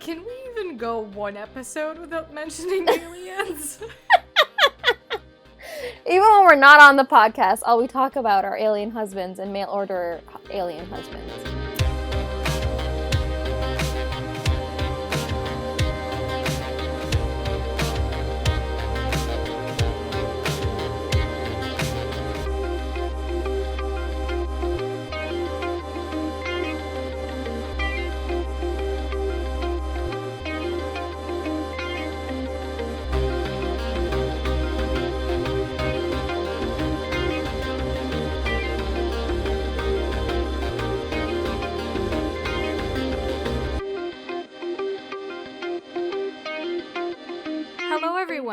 Can we even go one episode without mentioning aliens? Even when we're not on the podcast, all we talk about are alien husbands and mail order alien husbands.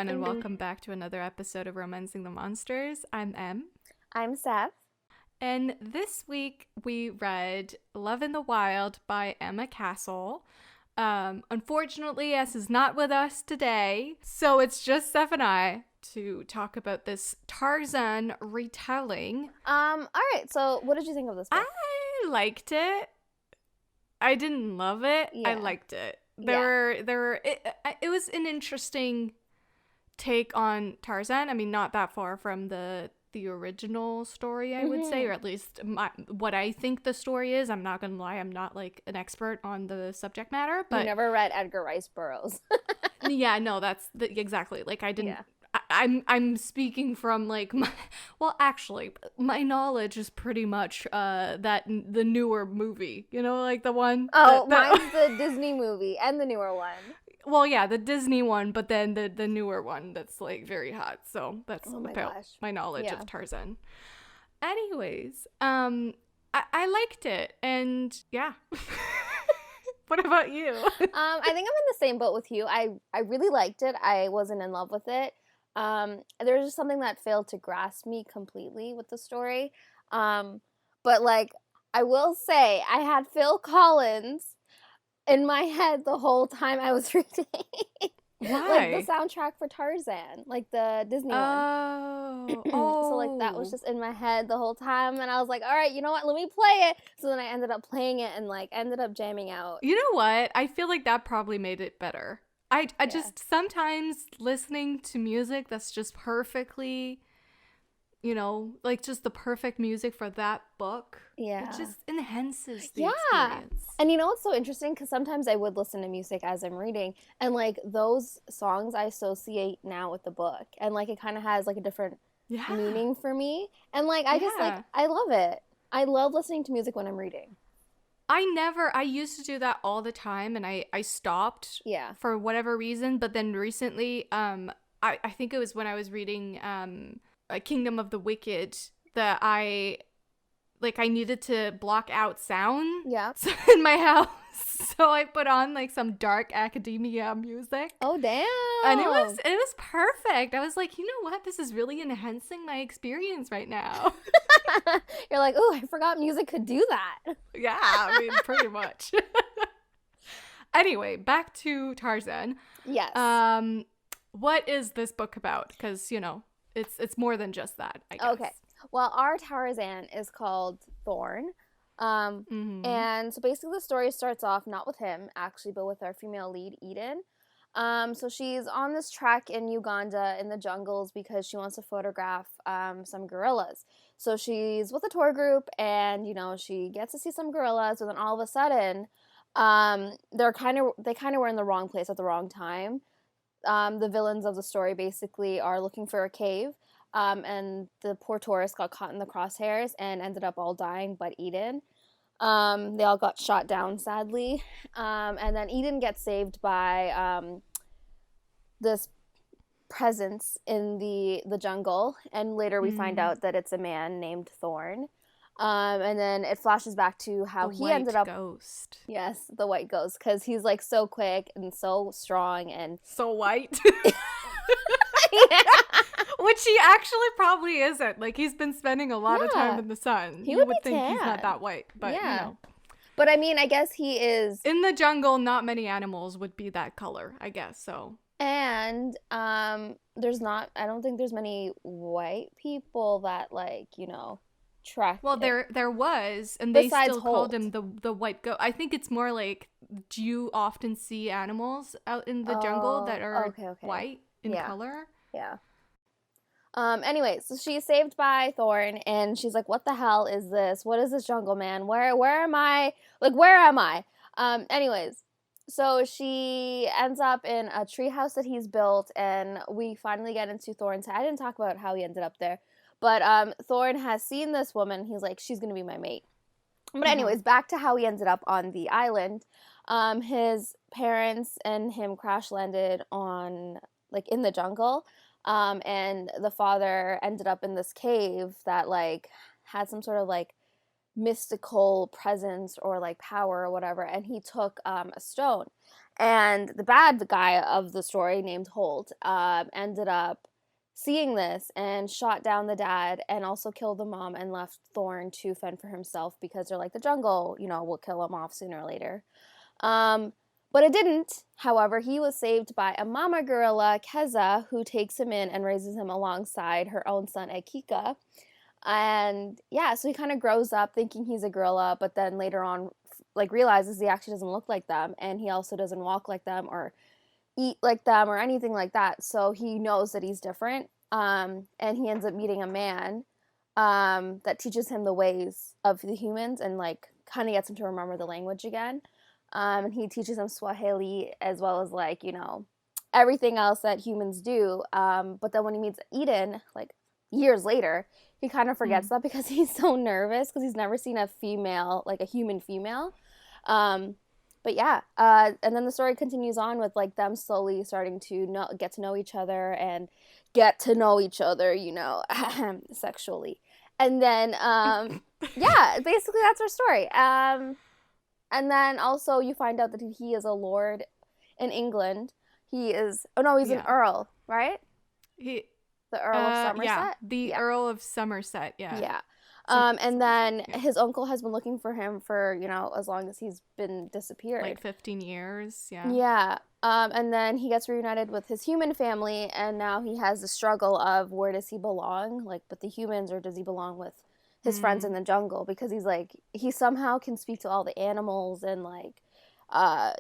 And welcome back to another episode of Romancing the Monsters. I'm Em. I'm Seth. And this week we read Love in the Wild by Emma Castle. Unfortunately, S is not with us today, so it's just Seth and I to talk about this Tarzan retelling. All right, so what did you think of this book? I liked it. I didn't love it. Yeah. I liked it. It was an interesting take on Tarzan. I mean, not that far from the original story, I would say, or at least what I think the story is. I'm not gonna lie, I'm not like an expert on the subject matter, but you never read Edgar Rice Burroughs. Yeah, no, that's exactly, like, I didn't. Yeah. I'm speaking from like my knowledge is pretty much that the newer movie, you know, like the one. Oh, mine's the Disney movie and the newer one. Well, yeah, the Disney one, but then the newer one that's like very hot. So that's about my knowledge of Tarzan. Anyways, I liked it, and yeah. What about you? I think I'm in the same boat with you. I really liked it. I wasn't in love with it. There was just something that failed to grasp me completely with the story. But like, I will say, I had Phil Collins in my head the whole time I was reading. Why? Like the soundtrack for Tarzan, like the Disney one. So like that was just in my head the whole time, and I was like, all right, you know what, let me play it. So then I ended up playing it and like ended up jamming out. You know what? I feel like that probably made it better. I just sometimes listening to music that's just perfectly, you know, like just the perfect music for that book. Yeah. It just enhances the experience. And you know what's so interesting? Because sometimes I would listen to music as I'm reading, and like those songs I associate now with the book, and like it kind of has like a different meaning for me. And like I just like, I love it. I love listening to music when I'm reading. I used to do that all the time, and I stopped for whatever reason. But then recently, I think it was when I was reading Kingdom of the Wicked that I needed to block out sound in my house. So I put on like some dark academia music. Oh, damn. And it was perfect. I was like, you know what? This is really enhancing my experience right now. You're like, oh, I forgot music could do that. Yeah, I mean, pretty much. Anyway, back to Tarzan. Yes. What is this book about? Because, you know, it's more than just that, I guess. Okay. Well, our Tarzan is called Thorn. And so basically the story starts off not with him, actually, but with our female lead, Eden. So she's on this trek in Uganda in the jungles because she wants to photograph some gorillas. So she's with a tour group, and, you know, she gets to see some gorillas, and then all of a sudden, they kind of were in the wrong place at the wrong time. The villains of the story basically are looking for a cave. And the poor tourist got caught in the crosshairs and ended up all dying but Eden. They all got shot down, sadly. And then Eden gets saved by this presence in the jungle. And later we find out that it's a man named Thorn. And then it flashes back to how he ended up... The white ghost. Yes, the white ghost. Because he's like so quick and so strong and... So white? Yeah. Which he actually probably isn't. Like, he's been spending a lot of time in the sun. You would think tan. He's not that white, but you know. But I mean, I guess he is... In the jungle, not many animals would be that color, I guess, so. And I don't think there's many white people that, like, you know, trek. Well, there was, and they Besides still Holt. called him the white goat. I think it's more like, do you often see animals out in the jungle that are white in color? Yeah. Anyway, so she's saved by Thorn, and she's like, what the hell is this? What is this jungle, man? Where am I? Like, where am I? Anyways, so she ends up in a treehouse that he's built, and we finally get into Thorn's head. I didn't talk about how he ended up there, but Thorn has seen this woman. He's like, she's gonna be my mate. But anyways, back to how he ended up on the island. His parents and him crash landed on, like, in the jungle. And the father ended up in this cave that, like, had some sort of, like, mystical presence or, like, power or whatever, and he took a stone. And the bad guy of the story, named Holt, ended up seeing this and shot down the dad and also killed the mom and left Thorn to fend for himself because they're like, the jungle, you know, will kill him off sooner or later. But it didn't. However, he was saved by a mama gorilla, Keza, who takes him in and raises him alongside her own son, Akika. And yeah, so he kind of grows up thinking he's a gorilla, but then later on, like, realizes he actually doesn't look like them, and he also doesn't walk like them or eat like them or anything like that. So he knows that he's different. And he ends up meeting a man that teaches him the ways of the humans and, like, kind of gets him to remember the language again. And he teaches him Swahili as well as, like, you know, everything else that humans do. But then when he meets Eden, like, years later, he kind of forgets that because he's so nervous because he's never seen a female, like a human female. But yeah, and then the story continues on with, like, them slowly starting to get to know each other and get to know each other, you know, sexually. And then, yeah, basically that's our story. And then also you find out that he is a lord in England. He's an earl, right? The Earl of Somerset? Yeah, the Earl of Somerset, yeah. Yeah. And then his uncle has been looking for him for, you know, as long as he's been disappeared. Like 15 years, yeah. Yeah. And then he gets reunited with his human family, and now he has the struggle of where does he belong, like, with the humans, or does he belong with his friends in the jungle? Because he's like, he somehow can speak to all the animals, and, like,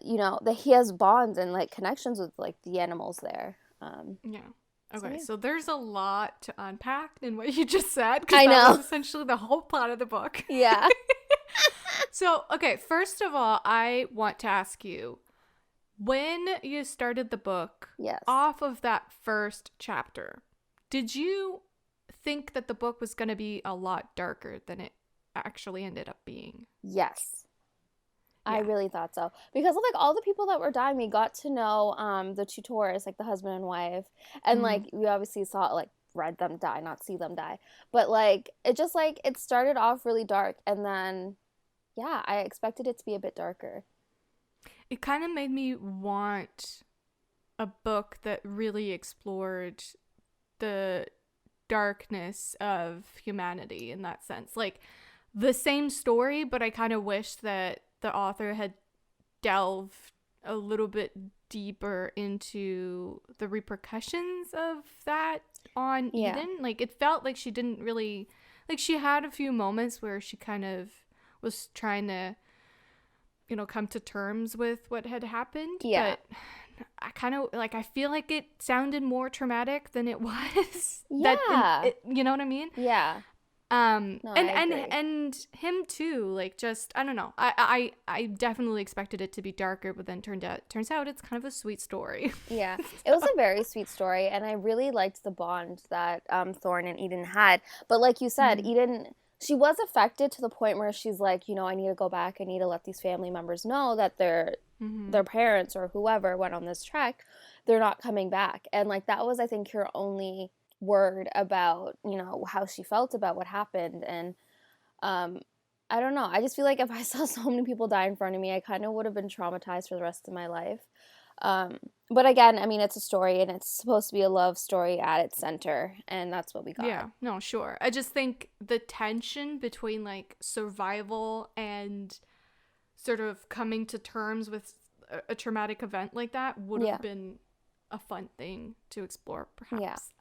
you know, that he has bonds and, like, connections with, like, the animals there. Yeah. Okay, so there's a lot to unpack in what you just said. I know. That was essentially the whole plot of the book. Yeah. So, okay, first of all, I want to ask you, when you started the book, off of that first chapter, did you think that the book was going to be a lot darker than it actually ended up being? Yes. I really thought so. Because of, like, all the people that were dying, we got to know the tutors, like the husband and wife. And, like, we obviously saw, like, read them die, not see them die. But, like, it just, like, it started off really dark. And then, yeah, I expected it to be a bit darker. It kind of made me want a book that really explored the darkness of humanity in that sense. Like, the same story, but I kind of wish that the author had delved a little bit deeper into the repercussions of that on Eden. Like, it felt like she didn't really, like, she had a few moments where she kind of was trying to, you know, come to terms with what had happened. But I kind of, like, I feel like it sounded more traumatic than it was. You know what I mean? Yeah. No, and him too, like, just, I don't know. I definitely expected it to be darker, but then turns out it's kind of a sweet story. Yeah, it was a very sweet story, and I really liked the bond that Thorn and Eden had. But like you said, Eden, she was affected to the point where she's like, you know, I need to go back. I need to let these family members know that their parents or whoever went on this trek, they're not coming back. And, like, that was, I think, her only word about, you know, how she felt about what happened. And I don't know, I just feel like if I saw so many people die in front of me, I kind of would have been traumatized for the rest of my life. But again, I mean, it's a story, and it's supposed to be a love story at its center, and that's what we got. Yeah, no, sure. I just think the tension between, like, survival and sort of coming to terms with a traumatic event like that would have been a fun thing to explore, perhaps.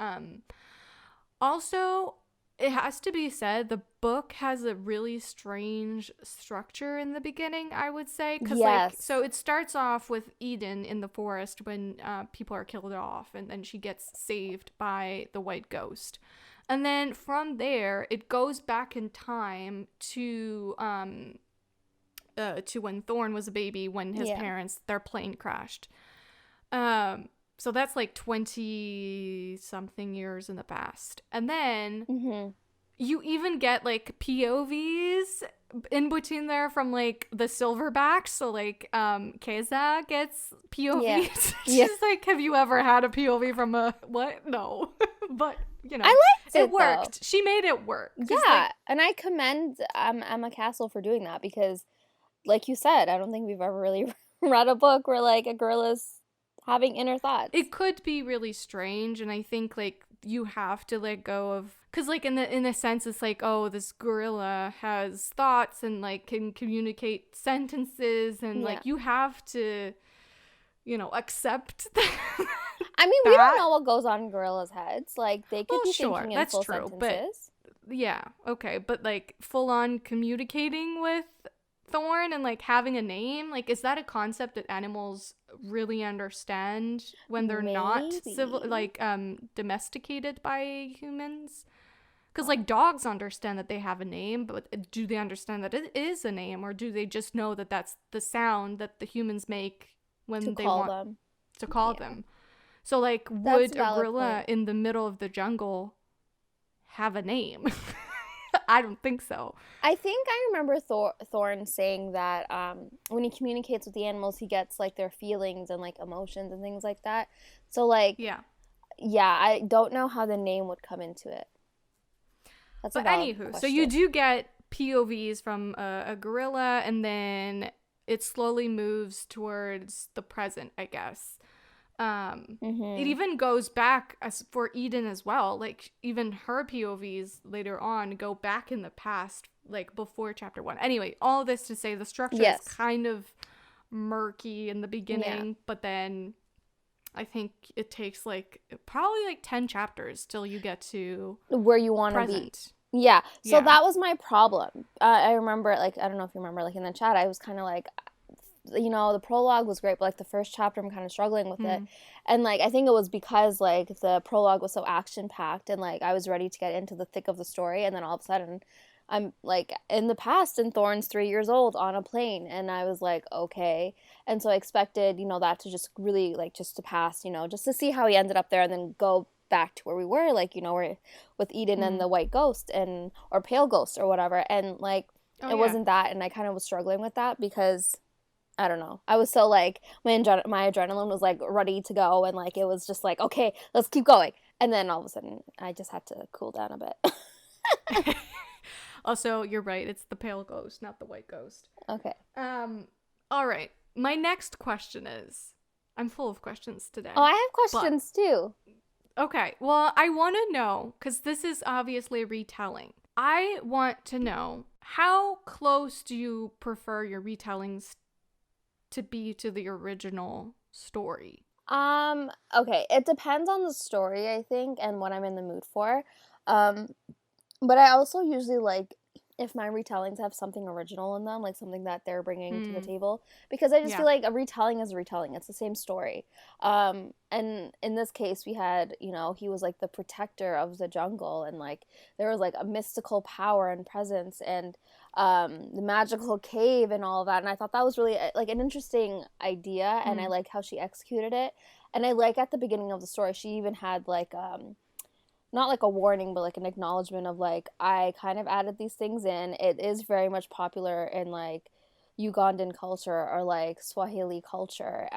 Also, it has to be said, the book has a really strange structure in the beginning, I would say. Because, like, so it starts off with Eden in the forest when people are killed off, and then she gets saved by the white ghost. And then from there, it goes back in time to when Thorn was a baby, when his parents, their plane crashed. So that's like 20-something years in the past. And then you even get like POVs in between there from like the silverbacks. So like Keza gets POVs. She's like, have you ever had a POV from a what? No. But you know, I liked it worked. Though. She made it work. Yeah, like, and I commend Emma Castle for doing that because, like you said, I don't think we've ever really read a book where like a girl is having inner thoughts. It could be really strange, and I think like you have to let go of, because like in a sense it's like, oh, this gorilla has thoughts and like can communicate sentences, and like you have to, you know, accept that. I mean, we don't know what goes on in gorillas' heads. Like they could be thinking in that's full true, sentences. But yeah, okay, but like full on communicating with Thorn and like having a name, like is that a concept that animals really understand when they're not domesticated by humans? Because like dogs understand that they have a name, but do they understand that it is a name, or do they just know that that's the sound that the humans make when they want them to call them? So like, would a gorilla in the middle of the jungle have a name? I don't think so. I think I remember Thorn saying that when he communicates with the animals, he gets like their feelings and like emotions and things like that. So like, yeah, I don't know how the name would come into it. That's but anywho, question. So you do get POVs from a gorilla, and then it slowly moves towards the present, I guess. It even goes back as for Eden as well. Like even her POVs later on go back in the past, like before chapter 1. Anyway, all this to say the structure is kind of murky in the beginning, but then I think it takes like probably like 10 chapters till you get to where you want to be. Yeah. So that was my problem. I remember, like, I don't know if you remember, like in the chat, I was kind of like, you know, the prologue was great, but like the first chapter I'm kind of struggling with it. And like I think it was because like the prologue was so action packed and like I was ready to get into the thick of the story, and then all of a sudden I'm like in the past and Thorn's 3 years old on a plane, and I was like, okay. And so I expected, you know, that to just really like just to pass, you know, just to see how he ended up there and then go back to where we were, like, you know, where with Eden and the white ghost and or pale ghost or whatever. And like it wasn't that, and I kind of was struggling with that because I don't know. I was so like my adrenaline was like ready to go, and like it was just like, okay, let's keep going. And then all of a sudden, I just had to cool down a bit. Also, you're right. It's the pale ghost, not the white ghost. Okay. All right. My next question is, I'm full of questions today. Oh, I have questions too. Okay. Well, I want to know, because this is obviously a retelling. I want to know, how close do you prefer your retellings to be to the original story? Okay, it depends on the story, I think, and what I'm in the mood for. But I also usually like if my retellings have something original in them, like something that they're bringing to the table, because I just feel like a retelling is a retelling. It's the same story. And in this case, we had, you know, he was like the protector of the jungle, and like there was like a mystical power and presence, and the magical cave and all of that. And I thought that was really like an interesting idea, and I like how she executed it. And I like at the beginning of the story, she even had like not like a warning, but like an acknowledgement of like, I kind of added these things in. It is very much popular in like Ugandan culture or like Swahili culture.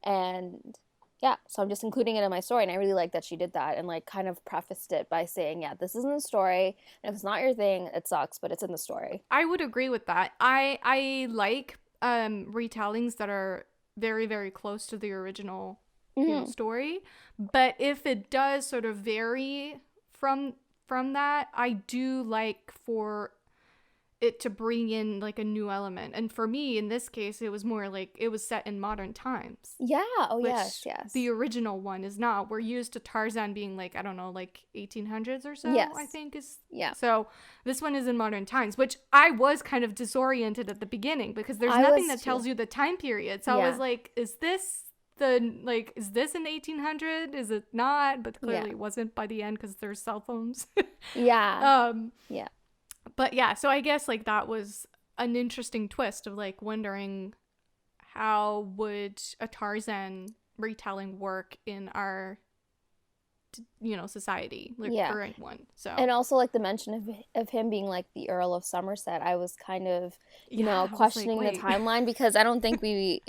And yeah, so I'm just including it in my story, and I really like that she did that and like kind of prefaced it by saying, yeah, this isn't the story, and if it's not your thing, it sucks, but it's in the story. I would agree with that. I like retellings that are very, very close to the original story, but if it does sort of vary from that, I do like for it to bring in like a new element. And for me, in this case, it was more like it was set in modern times. Yeah. Oh, which yes. the original one is not. We're used to Tarzan being like, I don't know, like 1800s or so, Yes. I think is. Yeah. So this one is in modern times, which I was kind of disoriented at the beginning because there's nothing that tells you the time period. So I was like, is this in 1800? Is it not? But clearly it wasn't by the end because there's cell phones. Yeah. But yeah, so I guess like that was an interesting twist of like wondering how would a Tarzan retelling work in our society, like current one. So, and also like the mention of him being like the Earl of Somerset, I was kind of questioning the timeline because I don't think we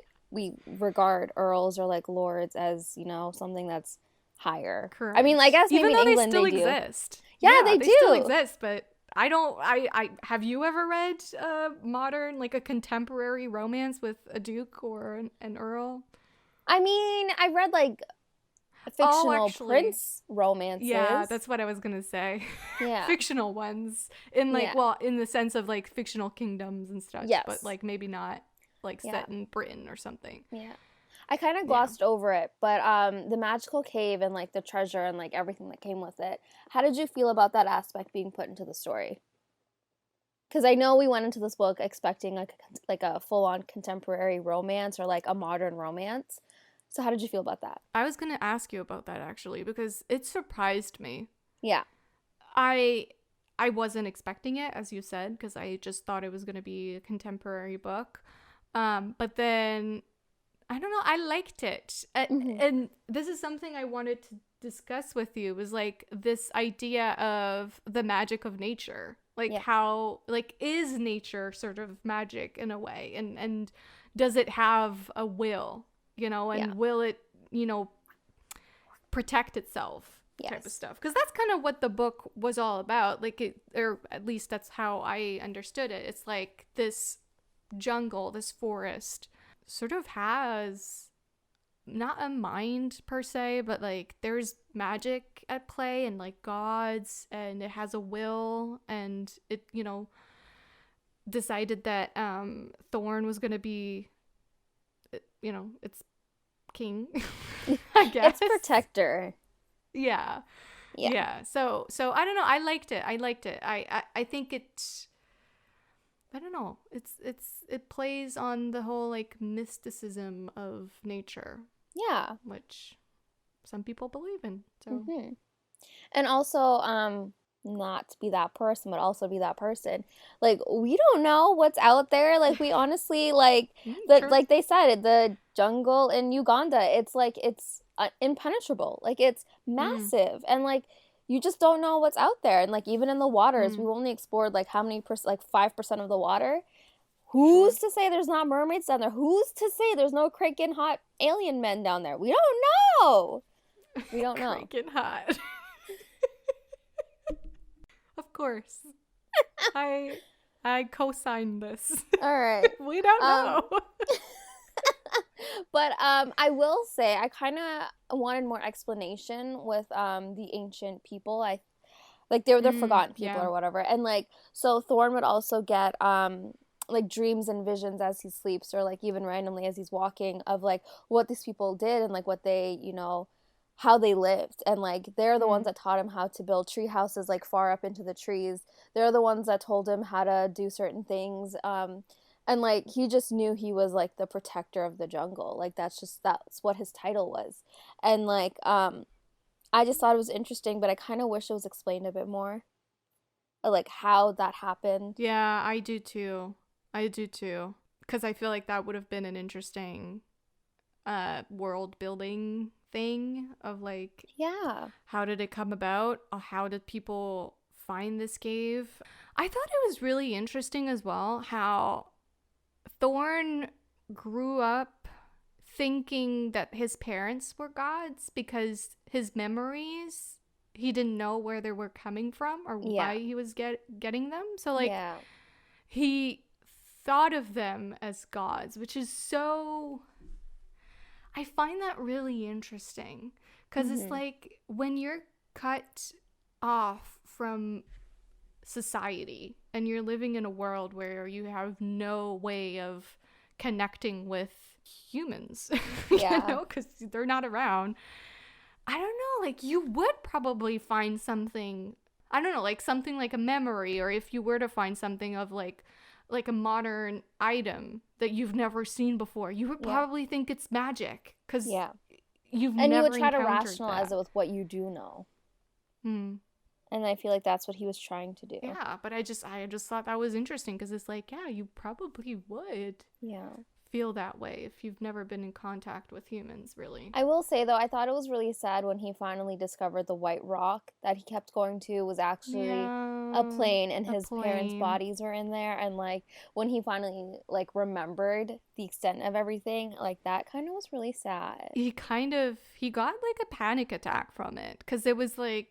regard earls or like lords as something that's higher. Correct. I mean, I guess maybe even though in England they still exist. Yeah, they do still exist, but I have you ever read modern, like a contemporary romance with a duke or an earl? I mean, I read like fictional prince romances. Yeah, that's what I was gonna say. Yeah. Fictional ones in like in the sense of like fictional kingdoms and stuff. Yes. But like maybe not like set in Britain or something. Yeah. I kind of glossed over it, but the magical cave and like the treasure and like everything that came with it. How did you feel about that aspect being put into the story? Because I know we went into this book expecting like a full-on contemporary romance or like a modern romance. So how did you feel about that? I was going to ask you about that actually because it surprised me. Yeah. I wasn't expecting it, as you said, because I just thought it was going to be a contemporary book. But then I don't know, I liked it. And this is something I wanted to discuss with you, was like this idea of the magic of nature. Like how, like, is nature sort of magic in a way? And does it have a will, and will it, protect itself type of stuff? Because that's kind of what the book was all about. Like, or at least that's how I understood it. It's like this jungle, this forest sort of has not a mind per se, but like there's magic at play and like gods, and it has a will, and it decided that Thorn was gonna be its king. I guess its protector. Yeah. So I don't know, I liked it. I think it's, I don't know, it plays on the whole like mysticism of nature. Yeah. Which some people believe in. So and also not to be that person, but also be that person. Like, we don't know what's out there. Like, we honestly like like they said, the jungle in Uganda, it's like it's impenetrable. Like, it's massive, and like you just don't know what's out there. And like even in the waters, we've only explored like how many like 5% of the water. Who's to say there's not mermaids down there? Who's to say there's no cranking hot alien men down there? We don't know. We don't know. Cranking hot. Of course. I co-sign this. All right. We don't know. But I will say I kind of wanted more explanation with the ancient people. Like they're the forgotten people or whatever. And like, so Thorn would also get like dreams and visions as he sleeps, or like even randomly as he's walking, of like what these people did and like what they, how they lived. And like they're the ones that taught him how to build tree houses like far up into the trees. They're the ones that told him how to do certain things. And like he just knew he was like the protector of the jungle. Like that's what his title was. And like I just thought it was interesting, but I kind of wish it was explained a bit more, like how that happened. Yeah, I do too. Because I feel like that would have been an interesting world building thing of like, how did it come about? How did people find this cave? I thought it was really interesting as well how Thorn grew up thinking that his parents were gods, because his memories, he didn't know where they were coming from or why he was getting them. So like he thought of them as gods, which is so, I find that really interesting, because it's like when you're cut off from society, and you're living in a world where you have no way of connecting with humans, Yeah. because they're not around. I don't know, like, you would probably find something, I don't know, like something like a memory, or if you were to find something of like a modern item that you've never seen before, you would probably think it's magic, because you've never encountered that. And you would try to rationalize it with what you do know. And I feel like that's what he was trying to do. Yeah, but I just thought that was interesting, because it's like, yeah, you probably would feel that way if you've never been in contact with humans, really. I will say, though, I thought it was really sad when he finally discovered the white rock that he kept going to was actually a plane, and his parents' bodies were in there. And, like, when he finally, like, remembered the extent of everything, like, that kind of was really sad. He got, like, a panic attack from it, because it was, like,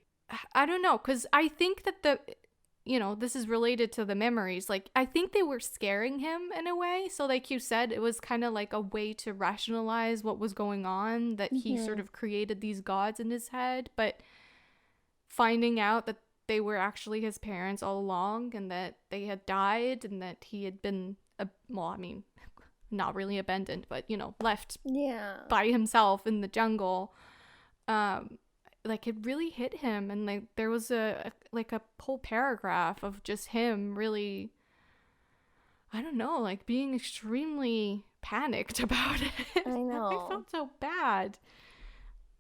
I don't know, because I think that this is related to the memories. Like, I think they were scaring him in a way. So like you said, it was kind of like a way to rationalize what was going on, that he sort of created these gods in his head. But finding out that they were actually his parents all along, and that they had died, and that he had been, not really abandoned, but, left by himself in the jungle. Like, it really hit him, and like there was a whole paragraph of just him really, I don't know, like being extremely panicked about it. I know. I felt so bad.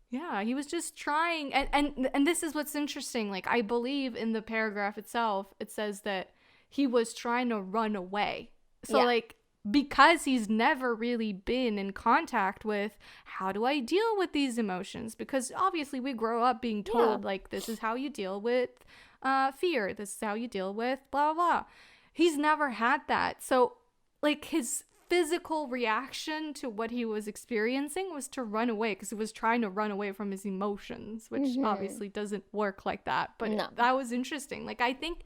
Yeah, he was just trying, and this is what's interesting. Like, I believe in the paragraph itself, it says that he was trying to run away. So like, because he's never really been in contact with, how do I deal with these emotions? Because obviously we grow up being told, like, this is how you deal with fear. This is how you deal with blah, blah. He's never had that. So, like, his physical reaction to what he was experiencing was to run away, because he was trying to run away from his emotions, which obviously doesn't work like that. But that was interesting. Like, I think,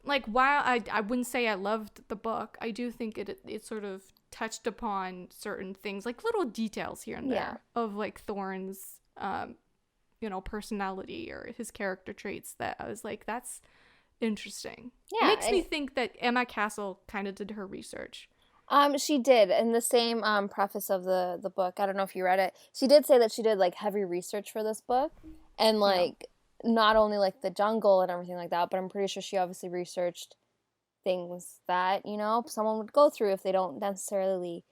like, while I wouldn't say I loved the book, I do think it sort of touched upon certain things, like little details here and there of, like, Thorn's, personality or his character traits, that I was like, that's interesting. Yeah. It makes me think that Emma Castle kind of did her research. She did, in the same preface of the book. I don't know if you read it. She did say that she did, like, heavy research for this book, and, like, not only, like, the jungle and everything like that, but I'm pretty sure she obviously researched things that, someone would go through if they don't necessarily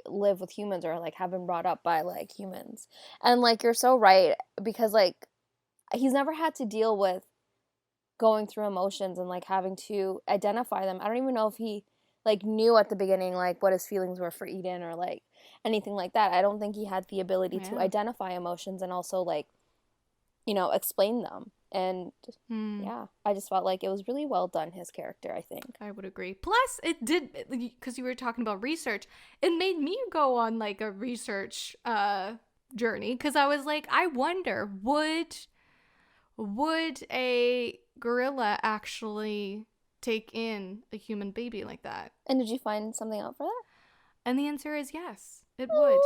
live with humans, or, like, have been brought up by, like, humans. And, like, you're so right, because, like, he's never had to deal with going through emotions and, like, having to identify them. I don't even know if he, like, knew at the beginning, like, what his feelings were for Eden, or, like, anything like that. I don't think he had the ability to identify emotions and also, like, explain them. And I just felt like it was really well done, his character, I think. I would agree. Plus, it did, because you were talking about research, it made me go on, like, a research journey, because I was like, I wonder, would a gorilla actually take in a human baby like that? And did you find something out for that? And the answer is yes, it would.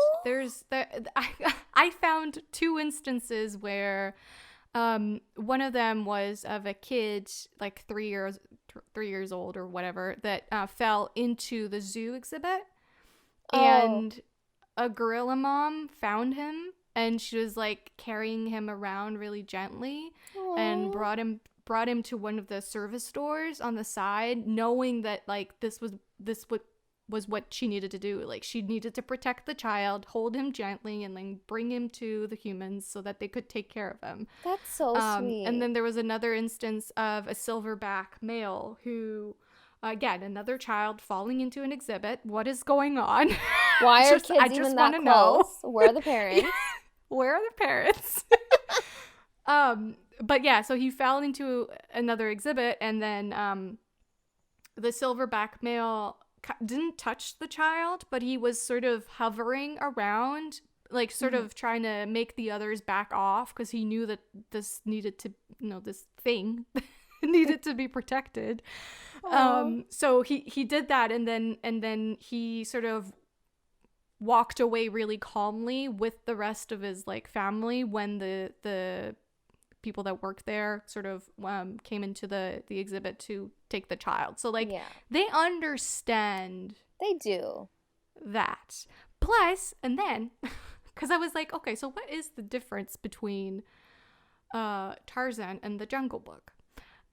I found 2 instances where one of them was of a kid, like 3 years old or whatever, that fell into the zoo exhibit. And a gorilla mom found him, and she was, like, carrying him around really gently. And brought him to one of the service stores on the side, knowing that, like, this was what she needed to do. Like, she needed to protect the child, hold him gently, and then bring him to the humans so that they could take care of him. That's so sweet. And then there was another instance of a silverback male who, again, another child falling into an exhibit. What is going on? Why are kids even that close? Know. Where are the parents? Where are the parents? But yeah, so he fell into another exhibit, and then the silverback male didn't touch the child, but he was sort of hovering around, like, sort of trying to make the others back off, because he knew that this needed to, this thing needed to be protected. So he did that, and then he sort of walked away really calmly with the rest of his, like, family when the people that work there sort of came into the exhibit to take the child. So like they understand. They do that. Plus, and then because I was like, okay, so what is the difference between Tarzan and the Jungle Book?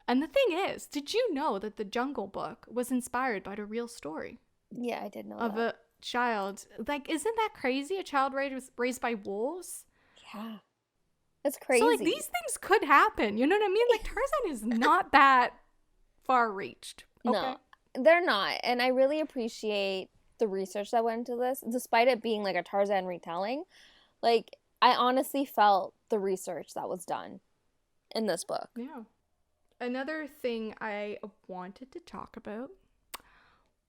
And the thing is, did you know that the Jungle Book was inspired by the real story? Yeah, I did know of that. A child. Like, isn't that crazy? A child raised by wolves? Yeah. That's crazy. So, like, these things could happen. You know what I mean? Like, Tarzan is not that far-reached. Okay? No, they're not. And I really appreciate the research that went into this. Despite it being, like, a Tarzan retelling, like, I honestly felt the research that was done in this book. Yeah. Another thing I wanted to talk about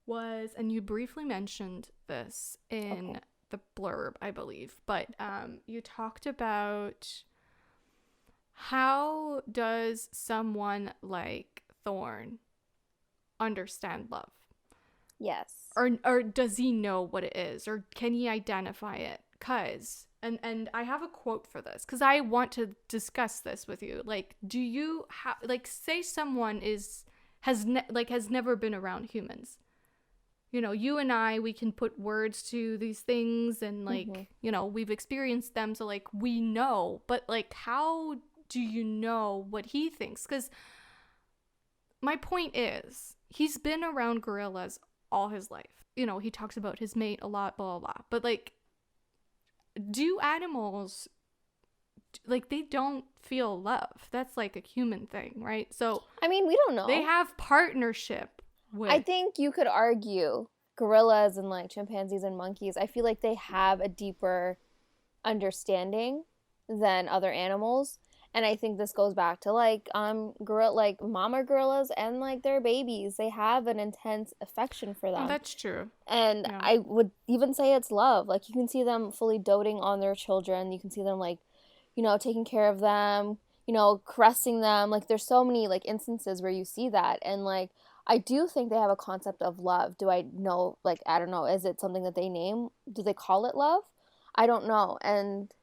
was, and you briefly mentioned this in the blurb, I believe, but you talked about how does someone like Thorn understand love? Yes. Or does he know what it is? Or can he identify it? Because, and I have a quote for this, because I want to discuss this with you. Like, do you like, say someone has never been around humans. You know, you and I, we can put words to these things and, like, you know, we've experienced them. So, like, we know. But, like, how do you know what he thinks? Because my point is, he's been around gorillas all his life. You know, he talks about his mate a lot, blah, blah, blah. But, like, do animals, like, they don't feel love. That's, like, a human thing, right? So, I mean, we don't know. They have partnership. I think you could argue gorillas and like chimpanzees and monkeys, I feel like they have a deeper understanding than other animals. And I think this goes back to like mama gorillas and like their babies. They have an intense affection for them. Oh, that's true. And yeah. I would even say it's love. Like you can see them fully doting on their children. You can see them like, you know, taking care of them, you know, caressing them. Like there's so many like instances where you see that. And like I do think they have a concept of love. Do I know, like, I don't know, is it something that they name? Do they call it love? I don't know. And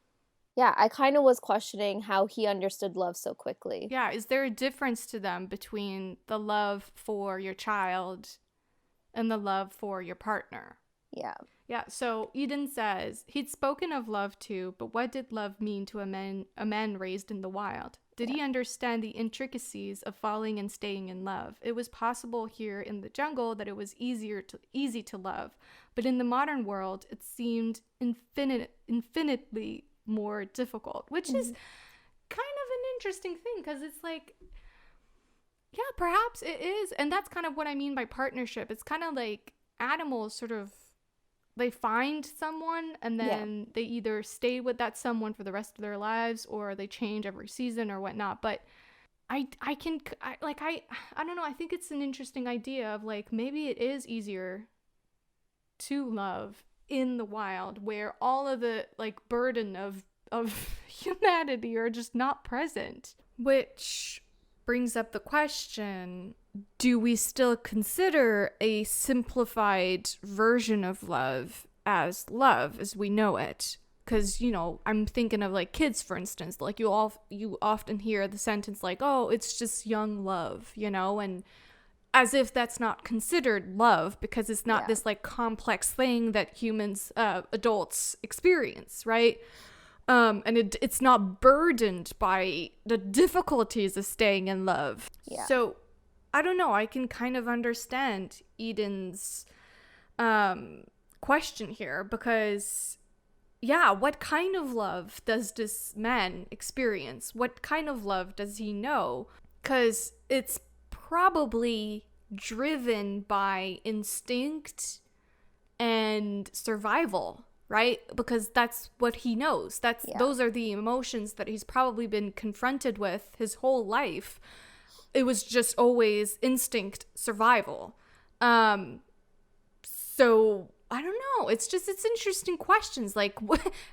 yeah, I kind of was questioning how he understood love so quickly. Yeah, is there a difference to them between the love for your child and the love for your partner? Yeah. Yeah, so Eden says, he'd spoken of love too, but what did love mean to a man raised in the wild? Did he understand the intricacies of falling and staying in love? It was possible here in the jungle that it was easy to love, but in the modern world, it seemed infinitely more difficult, which is kind of an interesting thing, because it's like, yeah, perhaps it is, and that's kind of what I mean by partnership. It's kind of like animals sort of, they find someone and then they either stay with that someone for the rest of their lives or they change every season or whatnot. But I don't know. I think it's an interesting idea of like, maybe it is easier to love in the wild where all of the like burden of humanity are just not present, which brings up the question, do we still consider a simplified version of love as we know it? Because, you know, I'm thinking of like kids, for instance, like you often hear the sentence like, oh, it's just young love, you know, and as if that's not considered love because it's not this like complex thing that humans, adults experience, right? And it's not burdened by the difficulties of staying in love. Yeah. So I don't know. I can kind of understand Eden's question here because, yeah, what kind of love does this man experience? What kind of love does he know? Because it's probably driven by instinct and survival, right? Because that's what he knows. Those are the emotions that he's probably been confronted with his whole life. It was just always instinct survival. So I don't know. It's interesting questions. Like,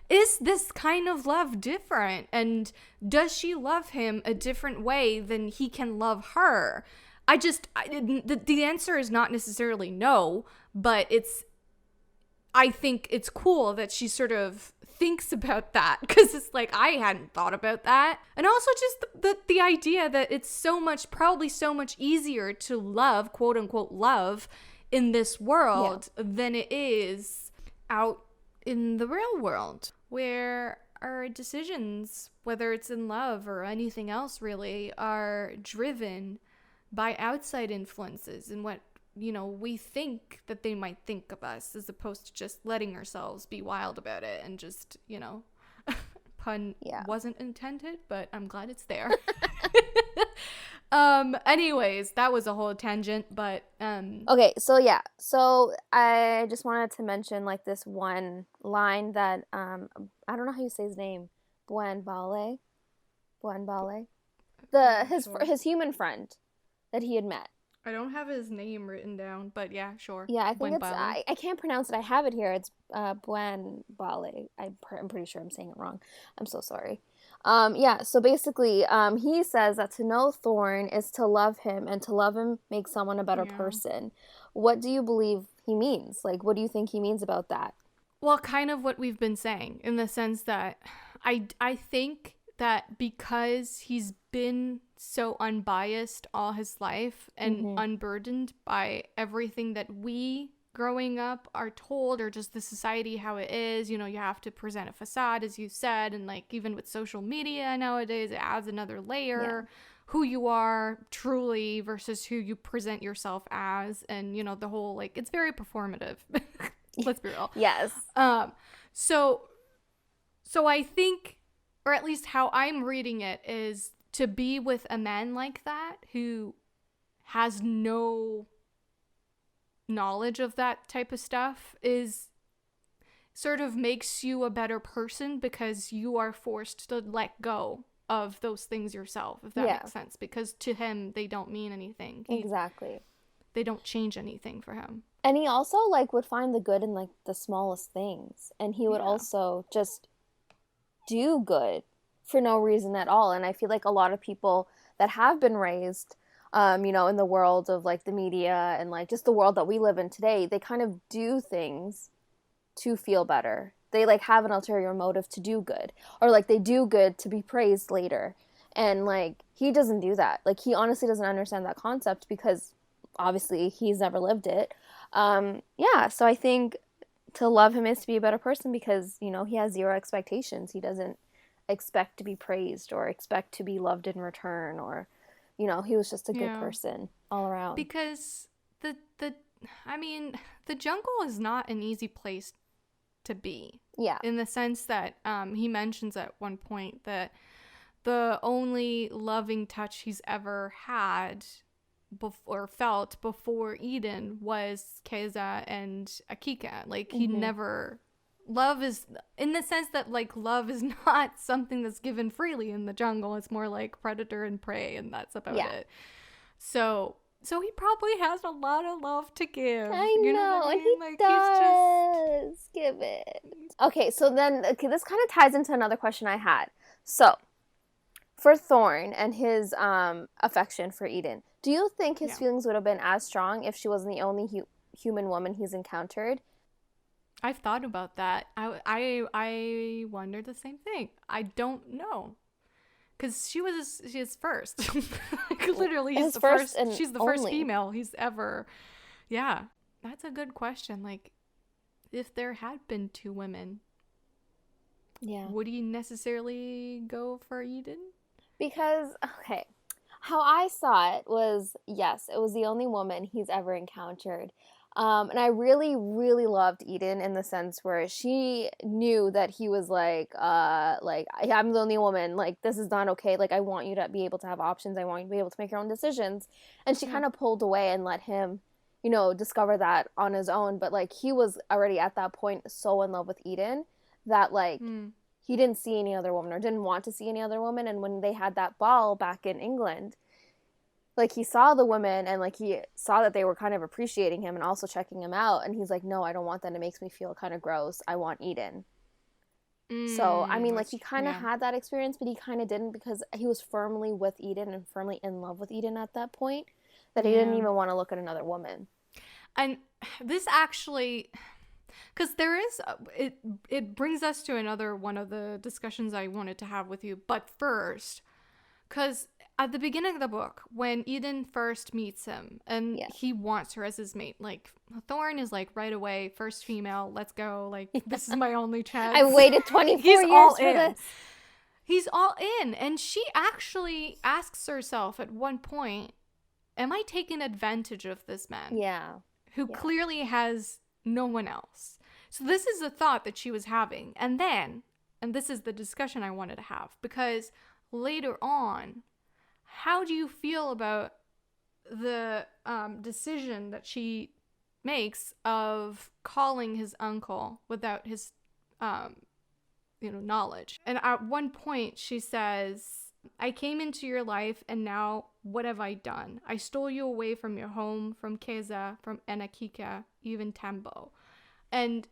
is this kind of love different? And does she love him a different way than he can love her? The answer is not necessarily no, but I think it's cool that she sort of thinks about that, because it's like, I hadn't thought about that. And also just the idea that it's probably so much easier to love, quote unquote love, in this world than it is out in the real world, where our decisions, whether it's in love or anything else really, are driven by outside influences and what, we think that they might think of us, as opposed to just letting ourselves be wild about it and just, pun wasn't intended, but I'm glad it's there. Anyways, that was a whole tangent, but okay, so I just wanted to mention like this one line that I don't know how you say his name, Buen his human friend that he had met. I don't have his name written down, but yeah, sure. Yeah, I think I can't pronounce it. I have it here. It's Buen Bale. I'm pretty sure I'm saying it wrong. I'm so sorry. So basically, he says that to know Thorn is to love him, and to love him makes someone a better person. What do you believe he means? Like, what do you think he means about that? Well, kind of what we've been saying, in the sense that I think that because he's been so unbiased all his life and unburdened by everything that we growing up are told, or just the society how it is, you have to present a facade, as you said, and like even with social media nowadays, it adds another layer, who you are truly versus who you present yourself as, and the whole, like, it's very performative. Let's be real. Yes. So I think, or at least how I'm reading it, is to be with a man like that who has no knowledge of that type of stuff is sort of makes you a better person, because you are forced to let go of those things yourself, if that makes sense, because to him they don't mean anything. Exactly. They don't change anything for him. And he also like would find the good in like the smallest things, and he would also just do good for no reason at all. And I feel like a lot of people that have been raised in the world of like the media and like just the world that we live in today, they kind of do things to feel better. They like have an ulterior motive to do good, or like they do good to be praised later. And like he doesn't do that. Like he honestly doesn't understand that concept, because obviously he's never lived it. So I think to love him is to be a better person, because he has zero expectations. He doesn't expect to be praised or expect to be loved in return, or he was just a good person all around. Because the jungle is not an easy place to be. Yeah. In the sense that he mentions at one point that the only loving touch he's ever had or felt before Eden was Keza and Akika. Like he never... Love is, in the sense that like love is not something that's given freely in the jungle. It's more like predator and prey, and that's about it. So he probably has a lot of love to give. I know, and he like, does give it. Okay, so then this kind of ties into another question I had. So for Thorn and his affection for Eden, do you think his feelings would have been as strong if she wasn't the only human woman he's encountered? I've thought about that. I wonder the same thing. I don't know, because she is first. Like, literally, he's the first. She's the first female he's ever. Yeah, that's a good question. Like, if there had been two women, would he necessarily go for Eden? Because how I saw it was, yes, it was the only woman he's ever encountered. And I really, really loved Eden in the sense where she knew that he was like, I'm the only woman, like, this is not okay, like, I want you to be able to have options, I want you to be able to make your own decisions, and she kind of pulled away and let him, discover that on his own. But, like, he was already at that point so in love with Eden that, like, he didn't see any other woman, or didn't want to see any other woman. And when they had that ball back in England, like, he saw the women, and, like, he saw that they were kind of appreciating him and also checking him out. And he's like, no, I don't want that. It makes me feel kind of gross. I want Eden. So, I mean, like, he kind of had that experience, but he kind of didn't, because he was firmly with Eden and firmly in love with Eden at that point, that he didn't even want to look at another woman. And this actually... Because there is, it brings us to another one of the discussions I wanted to have with you. But first, because at the beginning of the book, when Eden first meets him and he wants her as his mate, like Thorn is like right away, first female, let's go. Like, this is my only chance. I waited 24 years for this. He's all in. And she actually asks herself at one point, am I taking advantage of this man? Yeah. Who clearly has no one else. So this is a thought that she was having. And then, and this is the discussion I wanted to have, because later on, how do you feel about the decision that she makes of calling his uncle without his knowledge? And at one point she says, I came into your life, and now what have I done? I stole you away from your home, from Keza, from Enakika, even Tembo. And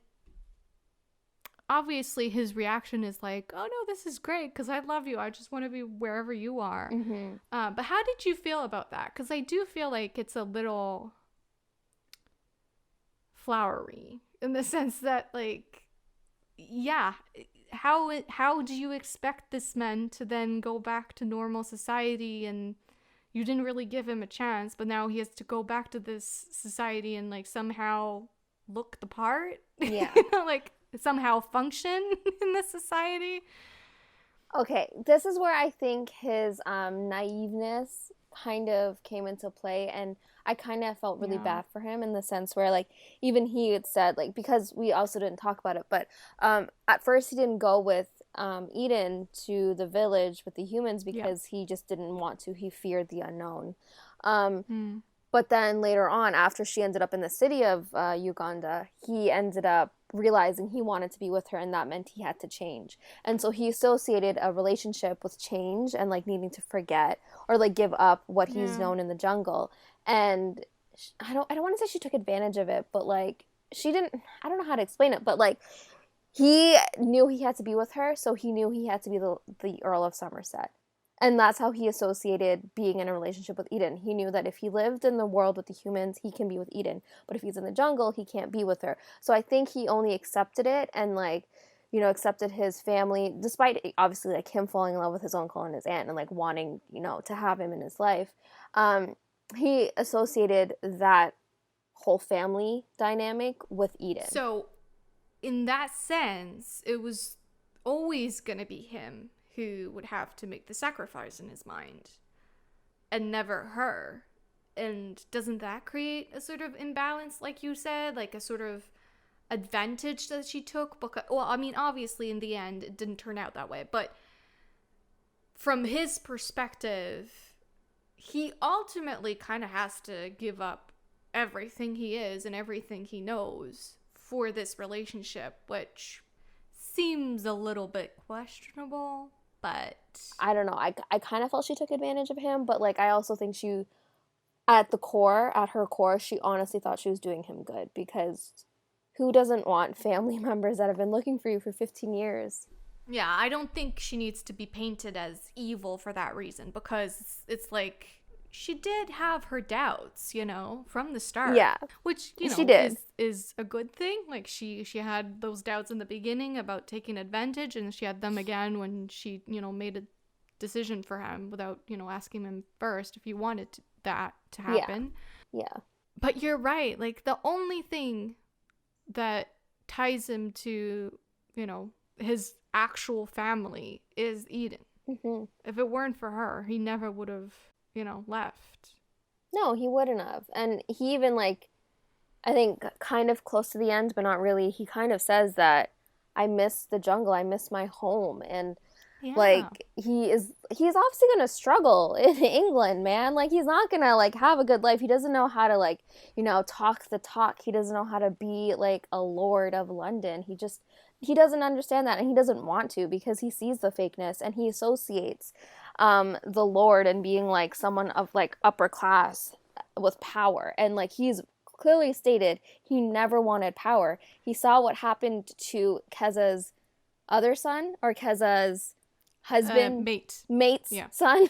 obviously his reaction is like, oh no, this is great because I love you. I just want to be wherever you are. Mm-hmm. But how did you feel about that? Because I do feel like it's a little flowery in the sense that, like, yeah, how do you expect this man to then go back to normal society, and you didn't really give him a chance, but now he has to go back to this society and like somehow look the part? Yeah. Like somehow function in this society. Okay, this is where I think his naiveness kind of came into play, and I kind of felt really bad for him in the sense where, like, even he had said, like, because we also didn't talk about it, but at first he didn't go with Eden to the village with the humans because he just didn't want to. He feared the unknown. But then later on, after she ended up in the city of Uganda, he ended up realizing he wanted to be with her, and that meant he had to change. And so he associated a relationship with change and like needing to forget or like give up what he's known in the jungle. And I don't want to say she took advantage of it, but like she didn't. I don't know how to explain it, but like he knew he had to be with her, so he knew he had to be the Earl of Somerset. And that's how he associated being in a relationship with Eden. He knew that if he lived in the world with the humans, he can be with Eden. But if he's in the jungle, he can't be with her. So I think he only accepted it and, like, you know, accepted his family, despite obviously, like, him falling in love with his uncle and his aunt and, like, wanting, you know, to have him in his life. He associated that whole family dynamic with Eden. So in that sense, it was always going to be him who would have to make the sacrifice in his mind and never her. And doesn't that create a sort of imbalance, like you said, like a sort of advantage that she took? Because, well, I mean, obviously in the end it didn't turn out that way, but from his perspective, he ultimately kind of has to give up everything he is and everything he knows for this relationship, which seems a little bit questionable. But I don't know. I kind of felt she took advantage of him, but like I also think she, at her core, she honestly thought she was doing him good, because who doesn't want family members that have been looking for you for 15 years? Yeah, I don't think she needs to be painted as evil for that reason, because it's like she did have her doubts, you know, from the start. Yeah. Which, you know, she did. Is a good thing. Like, she had those doubts in the beginning about taking advantage, and she had them again when she, you know, made a decision for him without, you know, asking him first if he wanted that to happen. Yeah. But you're right. Like, the only thing that ties him to, you know, his actual family is Eden. Mm-hmm. If it weren't for her, he never would have, you know, left. No, he wouldn't have. And he even, like, I think kind of close to the end, but not really, he kind of says that I miss the jungle, I miss my home. And like he's obviously gonna struggle in England, man. Like, he's not gonna like have a good life. He doesn't know how to, like, you know, talk the talk. He doesn't know how to be like a lord of London. He doesn't understand that, and he doesn't want to, because he sees the fakeness and he associates the lord and being like someone of like upper class with power. And like he's clearly stated he never wanted power. He saw what happened to Keza's other son, or Keza's husband, mate's son.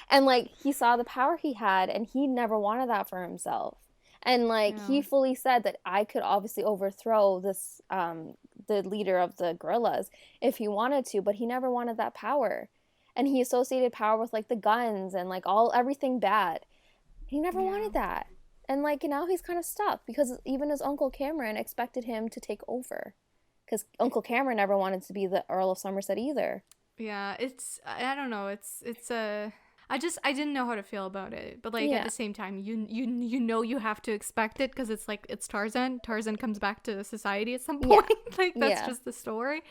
And like he saw the power he had, and he never wanted that for himself. And like he fully said that I could obviously overthrow this the leader of the gorillas if he wanted to, but he never wanted that power. And he associated power with like the guns and like everything bad. He never wanted that. And like now he's kind of stuck because even his Uncle Cameron expected him to take over. Because Uncle Cameron never wanted to be the Earl of Somerset either. Yeah, I don't know. I didn't know how to feel about it. But like at the same time, you know you have to expect it because it's like it's Tarzan. Tarzan comes back to society at some point. Like that's just the story.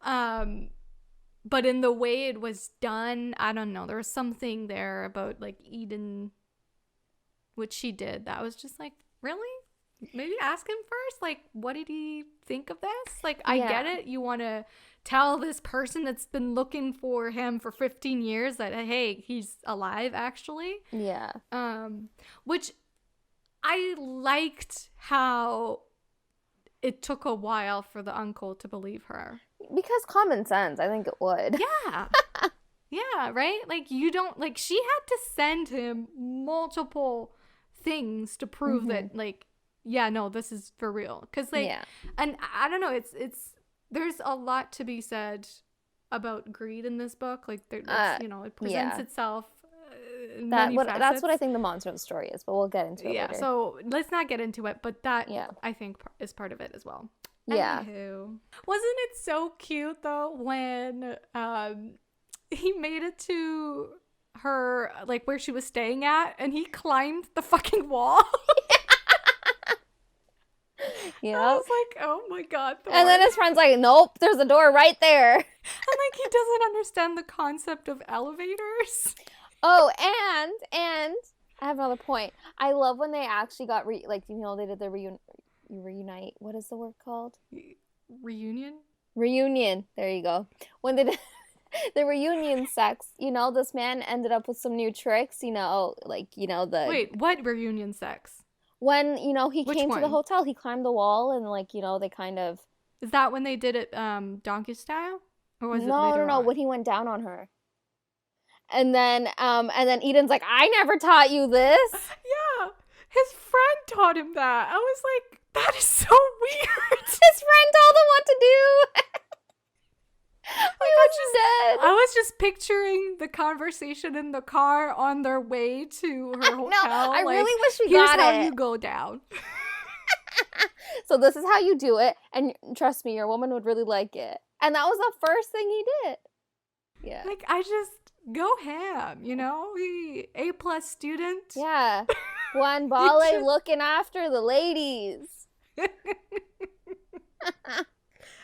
But in the way it was done, I don't know. There was something there about like Eden, what she did, that was just like, really? Maybe ask him first. Like, what did he think of this? Like, I get it. You want to tell this person that's been looking for him for 15 years that, hey, he's alive, actually. Yeah. Which I liked how it took a while for the uncle to believe her. Because common sense, I think it would. Yeah. Yeah, right? Like, you don't, like, she had to send him multiple things to prove that, like, yeah, no, this is for real. Because, like, and I don't know, there's a lot to be said about greed in this book. Like, you know, it presents itself in many facets. That's what I think the monster of the story is, but we'll get into it later. So let's not get into it, but that, I think, is part of it as well. Yeah. Anywho. Wasn't it so cute, though, when he made it to her, like, where she was staying at, and he climbed the fucking wall? Yeah. I was like, oh my god, Thorn. And then his friend's like, nope, there's a door right there. And like, he doesn't understand the concept of elevators. Oh, and I have another point. I love when they actually got like, you know, they did the reunite. What is the word called? Reunion. There you go. When they did the reunion sex, you know, this man ended up with some new tricks. You know, like, you know, wait, what reunion sex? When, you know, he came to the hotel, he climbed the wall and, like, you know, they kind of... Is that when they did it donkey style? Or was it later No, on? when he went down on her. And then Eden's like, I never taught you this. Yeah, his friend taught him that. I was like, that is so weird. His friend told him what to do. I was just picturing the conversation in the car on their way to her hotel. No, I really wish we got it. Here's how you go down. So this is how you do it, and trust me, your woman would really like it. And that was the first thing he did. Yeah. Like, I just go ham, you know? A+ student. Yeah. One ballet looking after the ladies.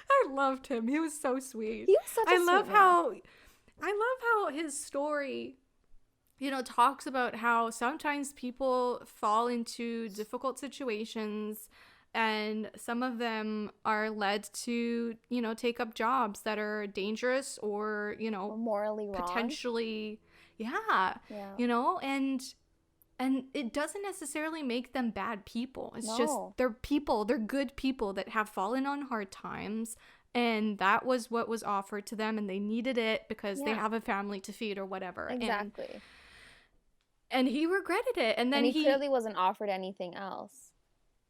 I loved him. He was so sweet. He was such a sweet man. I love how his story, you know, talks about how sometimes people fall into difficult situations and some of them are led to, you know, take up jobs that are dangerous or, you know, or morally wrong. Potentially, you know, and it doesn't necessarily make them bad people. It's just they're good people that have fallen on hard times, and that was what was offered to them, and they needed it because they have a family to feed or whatever. Exactly. And he regretted it, and then he clearly wasn't offered anything else.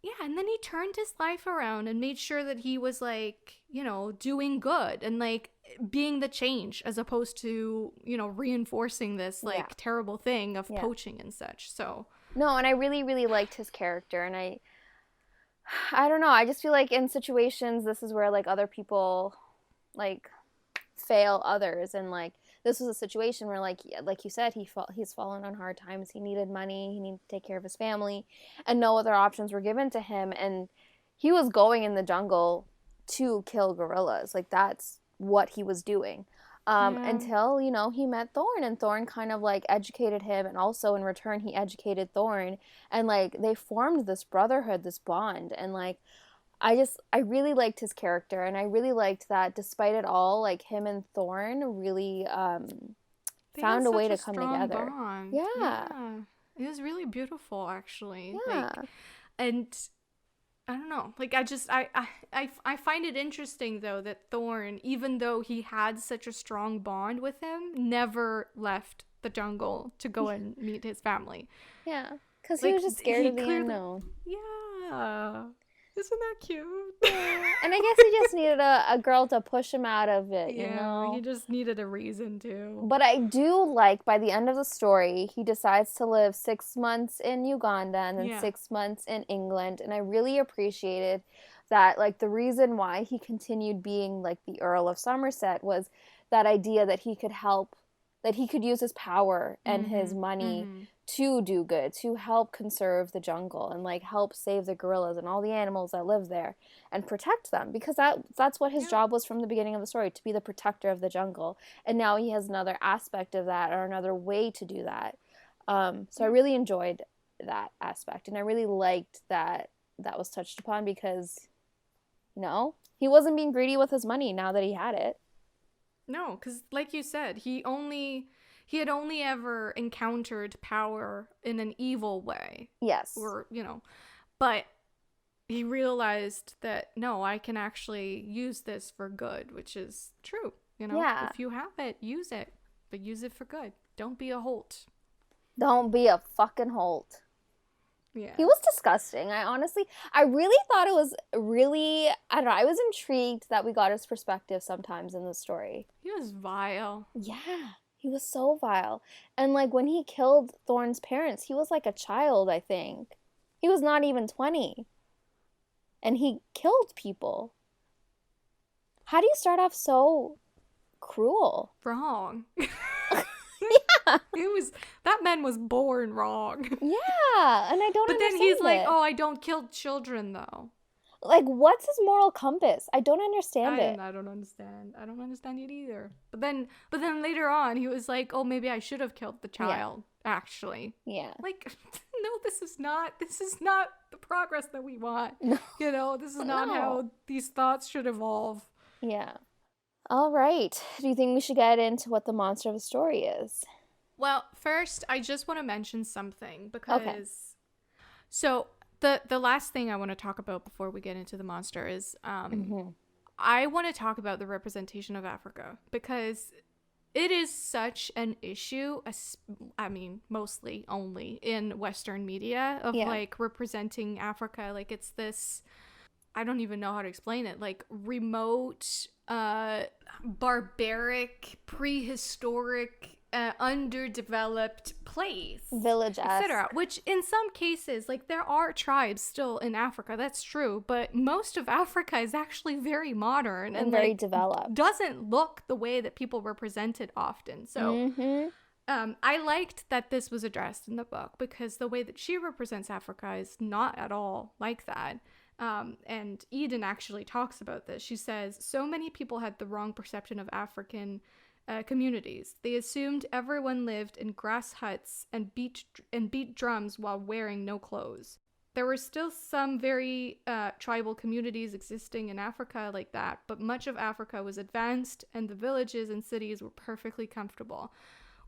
Yeah, and then he turned his life around and made sure that he was, like, you know, doing good and, like, being the change as opposed to, you know, reinforcing this, like, terrible thing of poaching and such. So no, and I really, really liked his character, and I don't know, I just feel like in situations this is where, like, other people, like, fail others, and, like, this was a situation where, like you said, he's fallen on hard times. He needed money. He needed to take care of his family, and no other options were given to him. And he was going in the jungle to kill gorillas. Like, that's what he was doing. Until, you know, he met Thorn, and Thorn kind of, like, educated him, and also in return he educated Thorn, and, like, they formed this brotherhood, this bond, and, like, I really liked his character, and I really liked that despite it all, like, him and Thorn really found a way to come together. Bond. Yeah. It was really beautiful, actually. Yeah. Like, and I don't know, like, I find it interesting, though, that Thorn, even though he had such a strong bond with him, never left the jungle to go and meet his family. Yeah. Because he was just scared of the unknown. Yeah. Isn't that cute? And I guess he just needed a girl to push him out of it, you know? He just needed a reason to. But I do like, by the end of the story, he decides to live 6 months in Uganda and then 6 months in England. And I really appreciated that, like, the reason why he continued being, like, the Earl of Somerset was that idea that he could help, that he could use his power and his money to do good, to help conserve the jungle and, like, help save the gorillas and all the animals that live there and protect them, because that's what his job was from the beginning of the story, to be the protector of the jungle. And now he has another aspect of that, or another way to do that. So I really enjoyed that aspect, and I really liked that that was touched upon, because, you know, he wasn't being greedy with his money now that he had it. No, because like you said, he had only ever encountered power in an evil way. Yes. Or, you know, but he realized that, no, I can actually use this for good, which is true. You know, if you have it, use it, but use it for good. Don't be a Holt. Don't be a fucking Holt. Yeah. He was disgusting. I really thought it was really, I don't know, I was intrigued that we got his perspective sometimes in the story. He was vile. Yeah. He was so vile. And, like, when he killed Thorn's parents, he was like a child, I think. He was not even 20. And he killed people. How do you start off so cruel? Wrong. That man was born wrong. Yeah, and I don't understand. But then he's like, oh, I don't kill children, though. Like, what's his moral compass? I don't understand it. I don't understand. I don't understand it either. But then later on, he was like, oh, maybe I should have killed the child, actually. Yeah. Like, no, this is not the progress that we want. No. You know, this is not how these thoughts should evolve. Yeah. All right. Do you think we should get into what the monster of the story is? Well, first, I just want to mention something, because so the last thing I want to talk about before we get into the monster is I want to talk about the representation of Africa, because it is such an issue, I mean, mostly only in Western media, of like representing Africa. Like, it's this, I don't even know how to explain it, like remote, barbaric, prehistoric, underdeveloped place, village, etc. Which in some cases, like, there are tribes still in Africa, that's true, but most of Africa is actually very modern and very like, developed. Doesn't look the way that people represent it often. So I liked that this was addressed in the book, because the way that she represents Africa is not at all like that. And Eden actually talks about this. She says, so many people had the wrong perception of African communities. They assumed everyone lived in grass huts and beat drums while wearing no clothes. There were still some very tribal communities existing in Africa like that, but much of Africa was advanced, and the villages and cities were perfectly comfortable.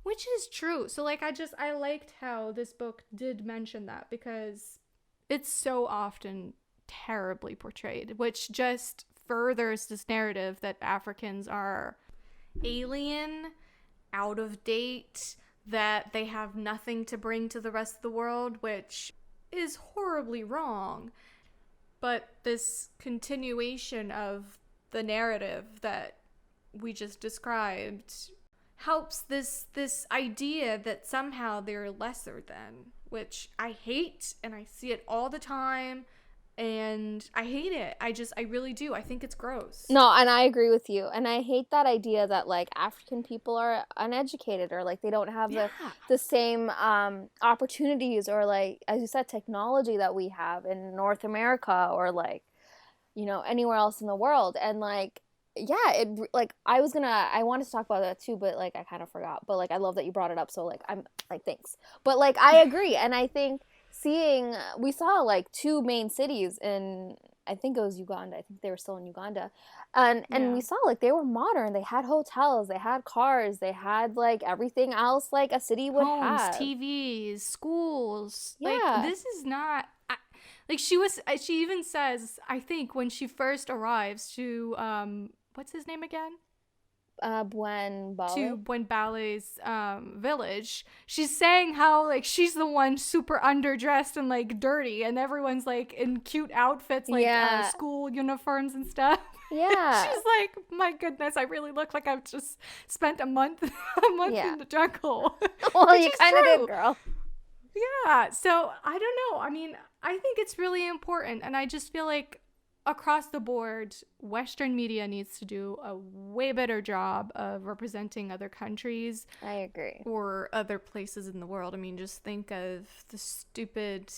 Which is true. So, like, I liked how this book did mention that, because it's so often terribly portrayed, which just furthers this narrative that Africans are alien, out of date, that they have nothing to bring to the rest of the world, which is horribly wrong. But this continuation of the narrative that we just described helps this idea that somehow they're lesser than, which I hate, and I see it all the time. And I hate it. I really do. I think it's gross. No, and I agree with you. And I hate that idea that, like, African people are uneducated, or, like, they don't have the same opportunities, or, like, as you said, technology that we have in North America, or, like, you know, anywhere else in the world. And, like, yeah, it, like, I wanted to talk about that too, but, like, I kind of forgot. But, like, I love that you brought it up. So, like, I'm, like, thanks. But, like, I agree. And I think we saw, like, 2 main cities in, I think it was Uganda. I think they were still in Uganda. And we saw, like, they were modern. They had hotels, they had cars, they had, like, everything else, like, a city would have. TVs, schools. Yeah. Like, this is not, like, she even says, I think, when she first arrives to, what's his name again? Buen Bale. To Buen Bale's village, she's saying how like she's the one super underdressed and like dirty, and everyone's like in cute outfits, like school uniforms and stuff. Yeah. She's like, my goodness, I really look like I've just spent a month in the jungle. Well, you kind of did, girl. Yeah. So I don't know. I mean, I think it's really important, and I just feel like across the board, Western media needs to do a way better job of representing other countries. I agree. Or other places in the world. I mean, just think of the stupid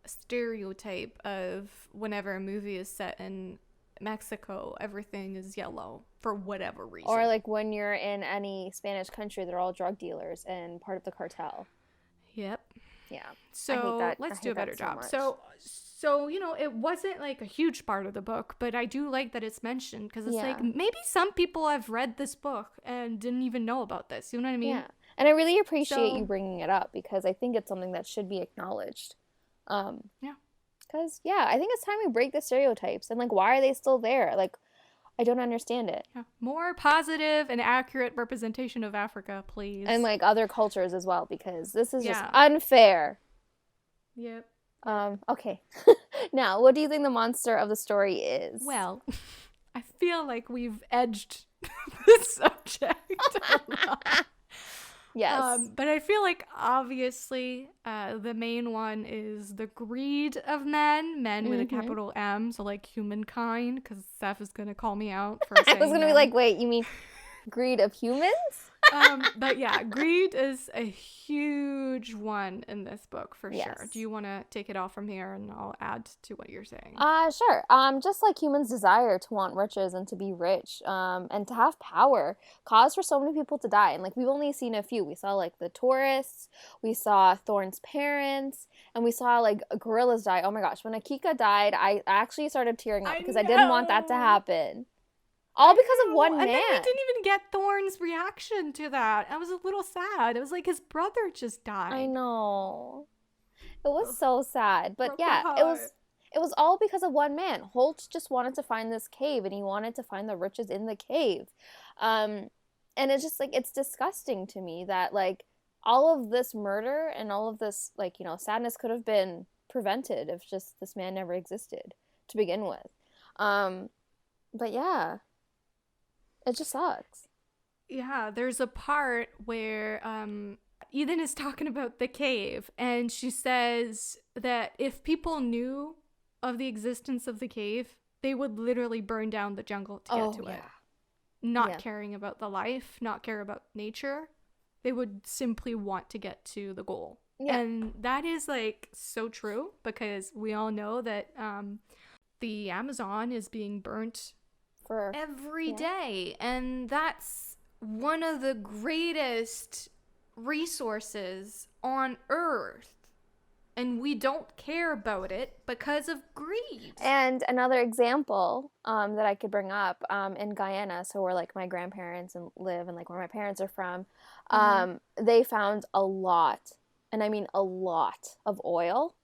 stereotype of whenever a movie is set in Mexico, everything is yellow for whatever reason. Or like when you're in any Spanish country, they're all drug dealers and part of the cartel. Yep. Yeah. So let's do a better job. So, you know, it wasn't like a huge part of the book, but I do like that it's mentioned because it's like maybe some people have read this book and didn't even know about this. You know what I mean? Yeah. And I really appreciate you bringing it up because I think it's something that should be acknowledged. Yeah. Because, I think it's time we break the stereotypes. And, like, why are they still there? Like, I don't understand it. Yeah. More positive and accurate representation of Africa, please. And, like, other cultures as well because this is just unfair. Yep. Okay. Now, what do you think the monster of the story is? Well, I feel like we've edged the subject a lot. Yes. But I feel like obviously the main one is the greed of men with a capital M, so like humankind, because Seth is going to call me out for saying I was going to be like, wait, you mean greed of humans? But yeah, greed is a huge one in this book for sure. Do you want to take it off from here and I'll add to what you're saying? Sure. Just like humans' desire to want riches and to be rich, and to have power, cause for so many people to die. And like we've only seen a few. We saw like the tourists, we saw Thorn's parents, and we saw like gorillas die. Oh my gosh, when Akika died, I actually started tearing up because I didn't want that to happen. All because of one man. And then we didn't even get Thorn's reaction to that. I was a little sad. It was like his brother just died. I know. It was so sad. But it was all because of one man. Holt just wanted to find this cave and he wanted to find the riches in the cave. And it's just like, it's disgusting to me that like all of this murder and all of this like, you know, sadness could have been prevented if just this man never existed to begin with. But yeah. It just sucks. Yeah, there's a part where Eden is talking about the cave, and she says that if people knew of the existence of the cave, they would literally burn down the jungle to get to it. Not caring about the life, not care about nature. They would simply want to get to the goal. Yeah. And that is like so true because we all know that the Amazon is being burnt every day, and that's one of the greatest resources on Earth, and we don't care about it because of greed. And another example that I could bring up in Guyana, so where like my grandparents live and like where my parents are from, they found a lot, and I mean a lot of oil.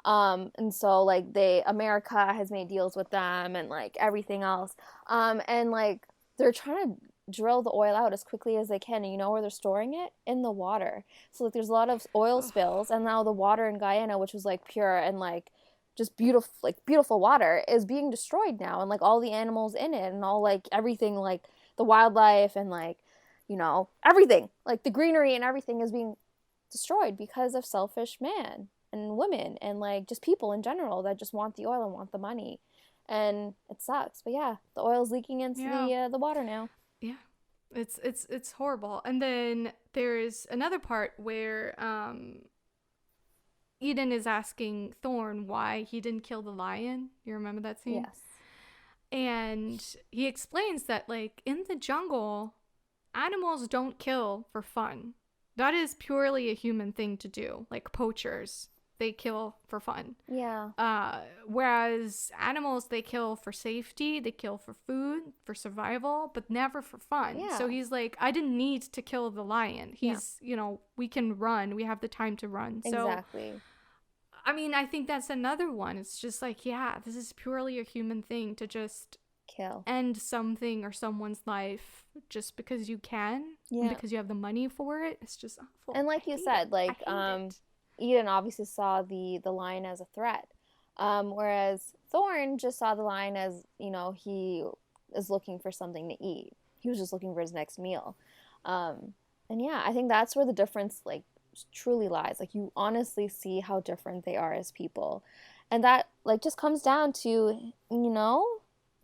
And so like America has made deals with them and like everything else. And like they're trying to drill the oil out as quickly as they can. And you know where they're storing it? In the water. So like there's a lot of oil spills, and now the water in Guyana, which was like pure and like just beautiful water, is being destroyed now, and like all the animals in it and all like everything, like the wildlife and like, you know, everything, like the greenery and everything is being destroyed because of selfish man and women and like just people in general that just want the oil and want the money, and it sucks. But yeah, the oil's leaking into the water now. Yeah, it's horrible. And then there's another part where Eden is asking Thorn why he didn't kill the lion. You remember that scene? Yes. And he explains that like in the jungle, animals don't kill for fun. That is purely a human thing to do. Like poachers, they kill for fun. Yeah. Whereas animals, they kill for safety, they kill for food, for survival, but never for fun. Yeah. So he's like, I didn't need to kill the lion. He's, you know, we can run. We have the time to run. Exactly. So, I mean, I think that's another one. It's just like, yeah, this is purely a human thing to just end something or someone's life just because you can, and because you have the money for it. It's just awful. And like you said, like Eden obviously saw the lion as a threat, whereas Thorn just saw the lion as, you know, he is looking for something to eat. He was just looking for his next meal. And yeah, I think that's where the difference like truly lies. Like, you honestly see how different they are as people, and that like just comes down to, you know,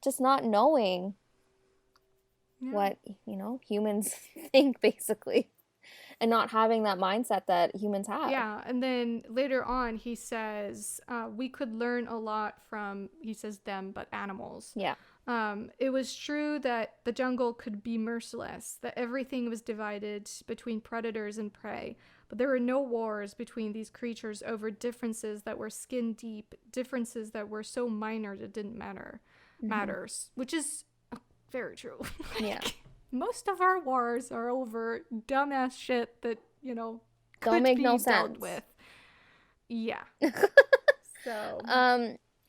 just not knowing what, you know, humans think, basically, and not having that mindset that humans have. Yeah, and then later on he says, we could learn a lot from, he says them, but animals. Yeah. It was true that the jungle could be merciless, that everything was divided between predators and prey, but there were no wars between these creatures over differences that were skin deep, differences that were so minor that didn't matters, which is very true. Yeah. Most of our wars are over dumbass shit that, you know, don't make no sense with. Yeah. So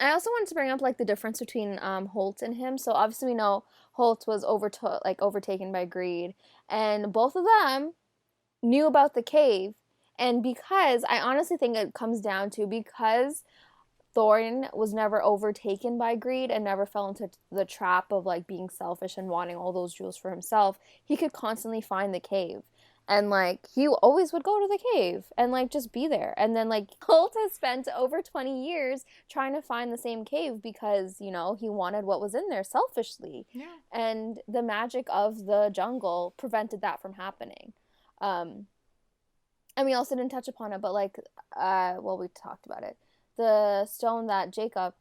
I also wanted to bring up like the difference between Holt and him. So obviously we know Holt was overtaken by greed, and both of them knew about the cave. And because I honestly think it comes down to, because Thorn was never overtaken by greed and never fell into the trap of like being selfish and wanting all those jewels for himself, he could constantly find the cave. And, like, he always would go to the cave and, like, just be there. And then, like, Holt has spent over 20 years trying to find the same cave because, you know, he wanted what was in there selfishly. Yeah. And the magic of the jungle prevented that from happening. And we also didn't touch upon it, but, like, we talked about it. The stone that Jacob,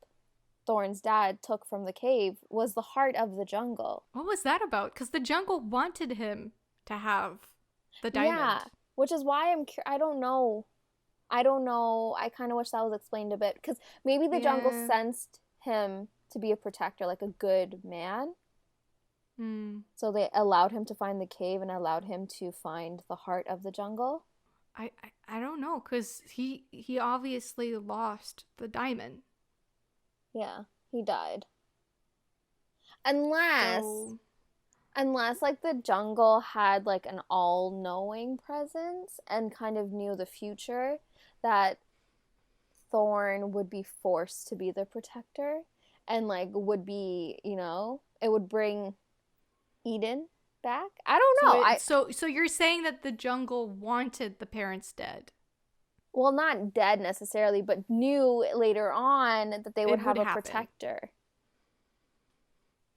Thorn's dad, took from the cave was the heart of the jungle. What was that about? Because the jungle wanted him to have the diamond. Yeah, which is why I don't know. I kind of wish that was explained a bit, because maybe the jungle sensed him to be a protector, like a good man. So they allowed him to find the cave and allowed him to find the heart of the jungle. I don't know, because he obviously lost the diamond. Yeah, he died. Unless, like, the jungle had, like, an all-knowing presence and kind of knew the future, that Thorn would be forced to be the protector and, like, would be, you know, it would bring Eden back. I don't know. So you're saying that the jungle wanted the parents dead? Well, not dead necessarily, but knew later on that they would have a protector.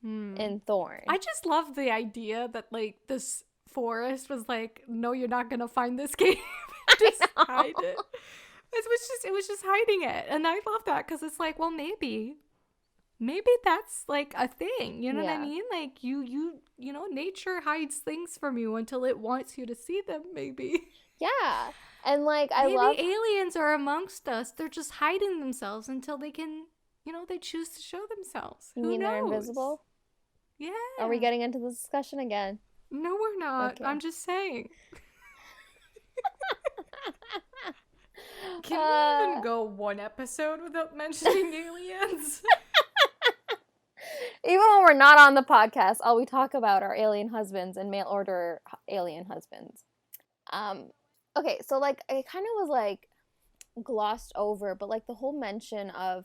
In Thorn. I just love the idea that, like, this forest was like, no, you're not gonna find this cave. Just hide it. It was just hiding it, and I love that, because it's like, well, maybe that's like a thing, you know what I mean? Like, you know, nature hides things from you until it wants you to see them. Maybe. Yeah, and like maybe aliens are amongst us. They're just hiding themselves until they can, you know, they choose to show themselves. You mean they're invisible? Yeah. Are we getting into this discussion again? No, we're not. Okay. I'm just saying. Can we even go one episode without mentioning aliens? Even when we're not on the podcast, all we talk about are alien husbands and mail order alien husbands. Okay, so like it kind of was like glossed over, but like the whole mention of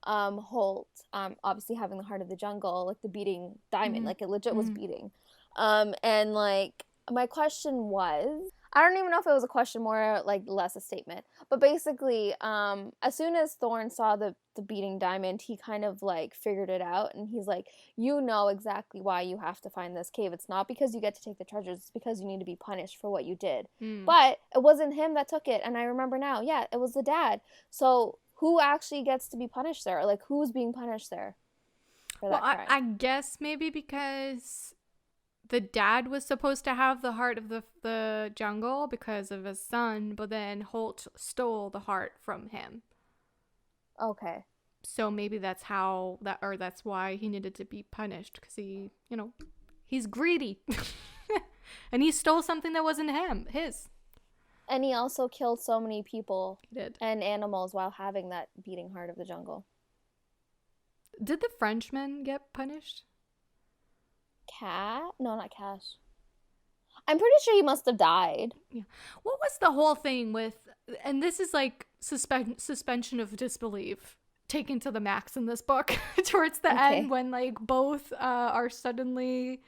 Holt obviously having the heart of the jungle, like the beating diamond, like it legit was beating. And like my question was, I don't even know if it was a question, more like less a statement, but basically as soon as Thorn saw the beating diamond, he kind of like figured it out, and he's like, you know exactly why you have to find this cave. It's not because you get to take the treasures, it's because you need to be punished for what you did. But it wasn't him that took it, and I remember now, yeah, it was the dad. So who actually gets to be punished there? Like, who's being punished there for that crime? I guess maybe because the dad was supposed to have the heart of the jungle because of his son, but then Holt stole the heart from him. Okay. So maybe that's that's why he needed to be punished, because he, you know, he's greedy. And he stole something that wasn't his. And he also killed so many people and animals while having that beating heart of the jungle. Did the Frenchman get punished? Cat? No, not Cash. I'm pretty sure he must have died. Yeah. What was the whole thing with, and this is like suspension of disbelief taken to the max in this book towards the end when like both are suddenly,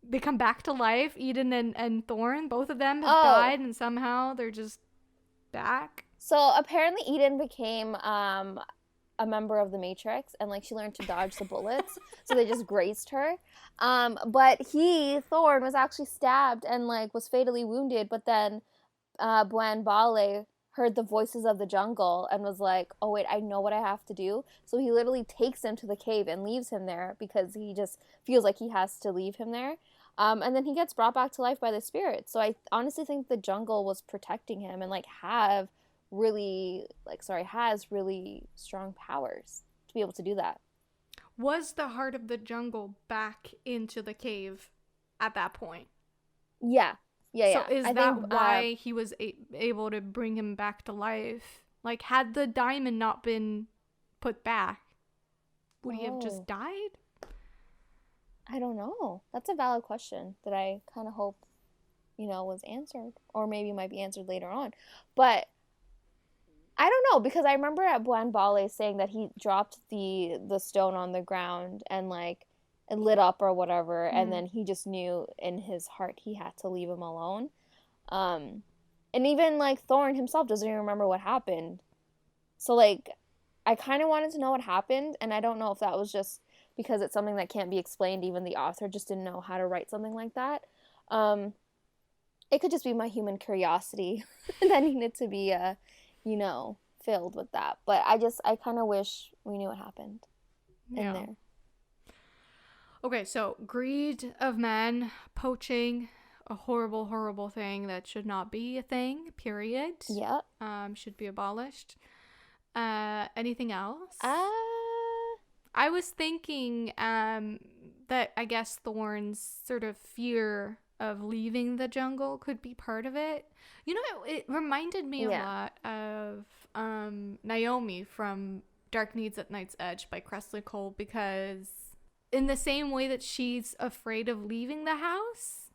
they come back to life. Eden and Thorn, both of them have died and somehow they're just back. So apparently Eden became a member of the Matrix and like she learned to dodge the bullets. So they just grazed her. But Thorn, was actually stabbed and like was fatally wounded, but then Bwan Bale heard the voices of the jungle and was like, oh wait, I know what I have to do. So he literally takes him to the cave and leaves him there because he just feels like he has to leave him there. And then he gets brought back to life by the spirit. So I honestly think the jungle was protecting him and like has really strong powers to be able to do that. Was the heart of the jungle back into the cave at that point? Yeah. So is that why he was able to bring him back to life? Like, had the diamond not been put back, would he have just died? I don't know. That's a valid question that I kind of hope, was answered. Or maybe might be answered later on. But I don't know, because I remember at Bwan Bale saying that he dropped the stone on the ground and like it lit up or whatever, and then he just knew in his heart he had to leave him alone. And even like Thorn himself doesn't even remember what happened. So like I kind of wanted to know what happened, and I don't know if that was just because it's something that can't be explained. Even the author just didn't know how to write something like that. It could just be my human curiosity that needed to be filled with that. But I kind of wish we knew what happened in there. Okay, so greed of men, poaching, a horrible, horrible thing that should not be a thing, period. Yeah. Should be abolished. Anything else? I was thinking that I guess Thorn's sort of fear of leaving the jungle could be part of it. It reminded me a lot of Naomi from Dark Needs at Night's Edge by Cressley Cole, because in the same way that she's afraid of leaving the house,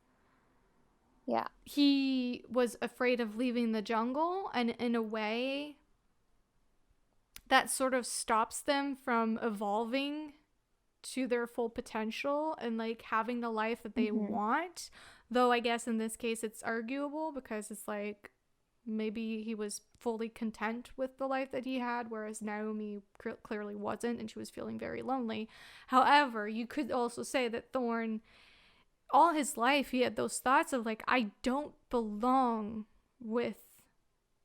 he was afraid of leaving the jungle, and in a way that sort of stops them from evolving to their full potential and like having the life that they want. Though I guess in this case it's arguable, because it's like maybe he was fully content with the life that he had, whereas Naomi clearly wasn't, and she was feeling very lonely. However, you could also say that Thorn, all his life, he had those thoughts of like, I don't belong with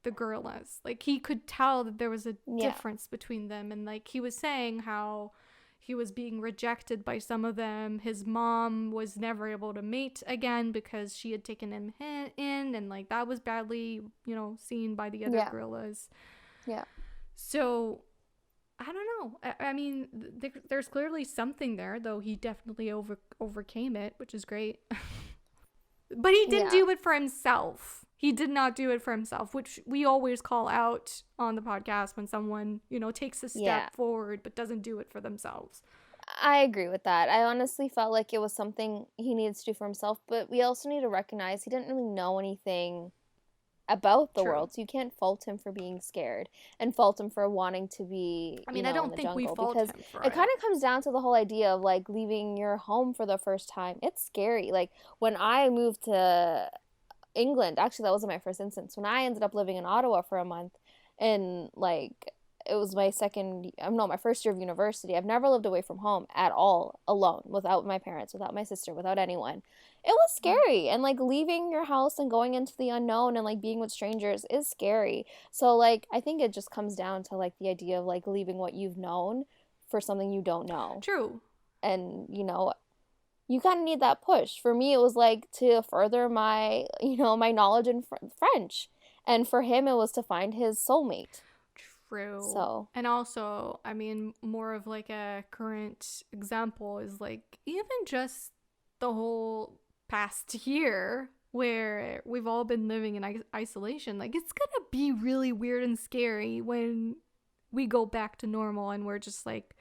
the gorillas. Like, he could tell that there was a difference between them, and like he was saying how he was being rejected by some of them. His mom was never able to mate again because she had taken him in, and like that was badly, seen by the other gorillas. Yeah. So I don't know. I mean, there's clearly something there, though he definitely overcame it, which is great. But he didn't do it for himself. He did not do it for himself, which we always call out on the podcast when someone, takes a step forward but doesn't do it for themselves. I agree with that. I honestly felt like it was something he needs to do for himself, but we also need to recognize he didn't really know anything about the world, so you can't fault him for being scared and fault him for wanting to be I don't think we fault him for it. It kind of comes down to the whole idea of like leaving your home for the first time. It's scary. Like when I moved to England, actually that wasn't my first instance, when I ended up living in Ottawa for a month, and like it was my first year of university. I've never lived away from home at all, alone, without my parents, without my sister, without anyone. It was scary, and like leaving your house and going into the unknown and like being with strangers is scary. So like I think it just comes down to like the idea of like leaving what you've known for something you don't know. True. And you kind of need that push. For me, it was like to further my my knowledge in French, and for him it was to find his soulmate. True. So, and also, I mean, more of like a current example is like even just the whole past year where we've all been living in isolation. Like, it's gonna be really weird and scary when we go back to normal and we're just like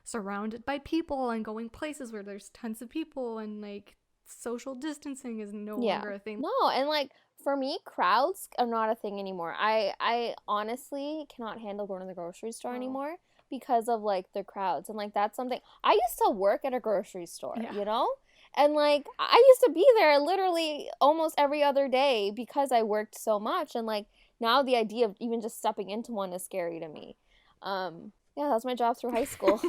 surrounded by people and going places where there's tons of people, and like social distancing is no longer a thing. No, and like for me, crowds are not a thing anymore. I honestly cannot handle going to the grocery store anymore because of like the crowds, and like that's something I used to work at a grocery store, you know? And like I used to be there literally almost every other day because I worked so much, and like now the idea of even just stepping into one is scary to me. Yeah, that's my job through high school.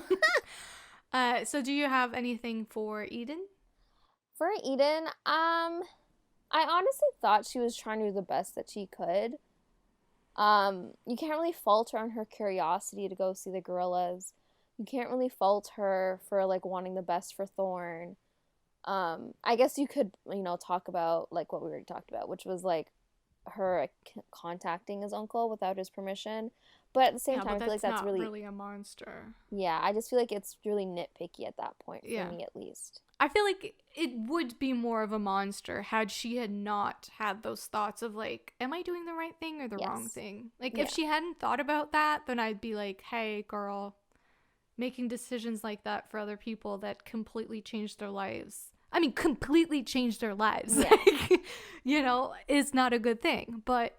So do you have anything for Eden? For Eden, I honestly thought she was trying to do the best that she could. You can't really fault her on her curiosity to go see the gorillas. You can't really fault her for like wanting the best for Thorn. I guess you could, talk about like what we already talked about, which was like her contacting his uncle without his permission. But at the same time, I feel like that's not really a monster. Yeah, I just feel like it's really nitpicky at that point, for me at least. I feel like it would be more of a monster had she had not had those thoughts of like, am I doing the right thing or the wrong thing? Like, if she hadn't thought about that, then I'd be like, hey, girl, making decisions like that for other people that completely changed their lives. I mean, completely changed their lives. Yeah. Like, is not a good thing. But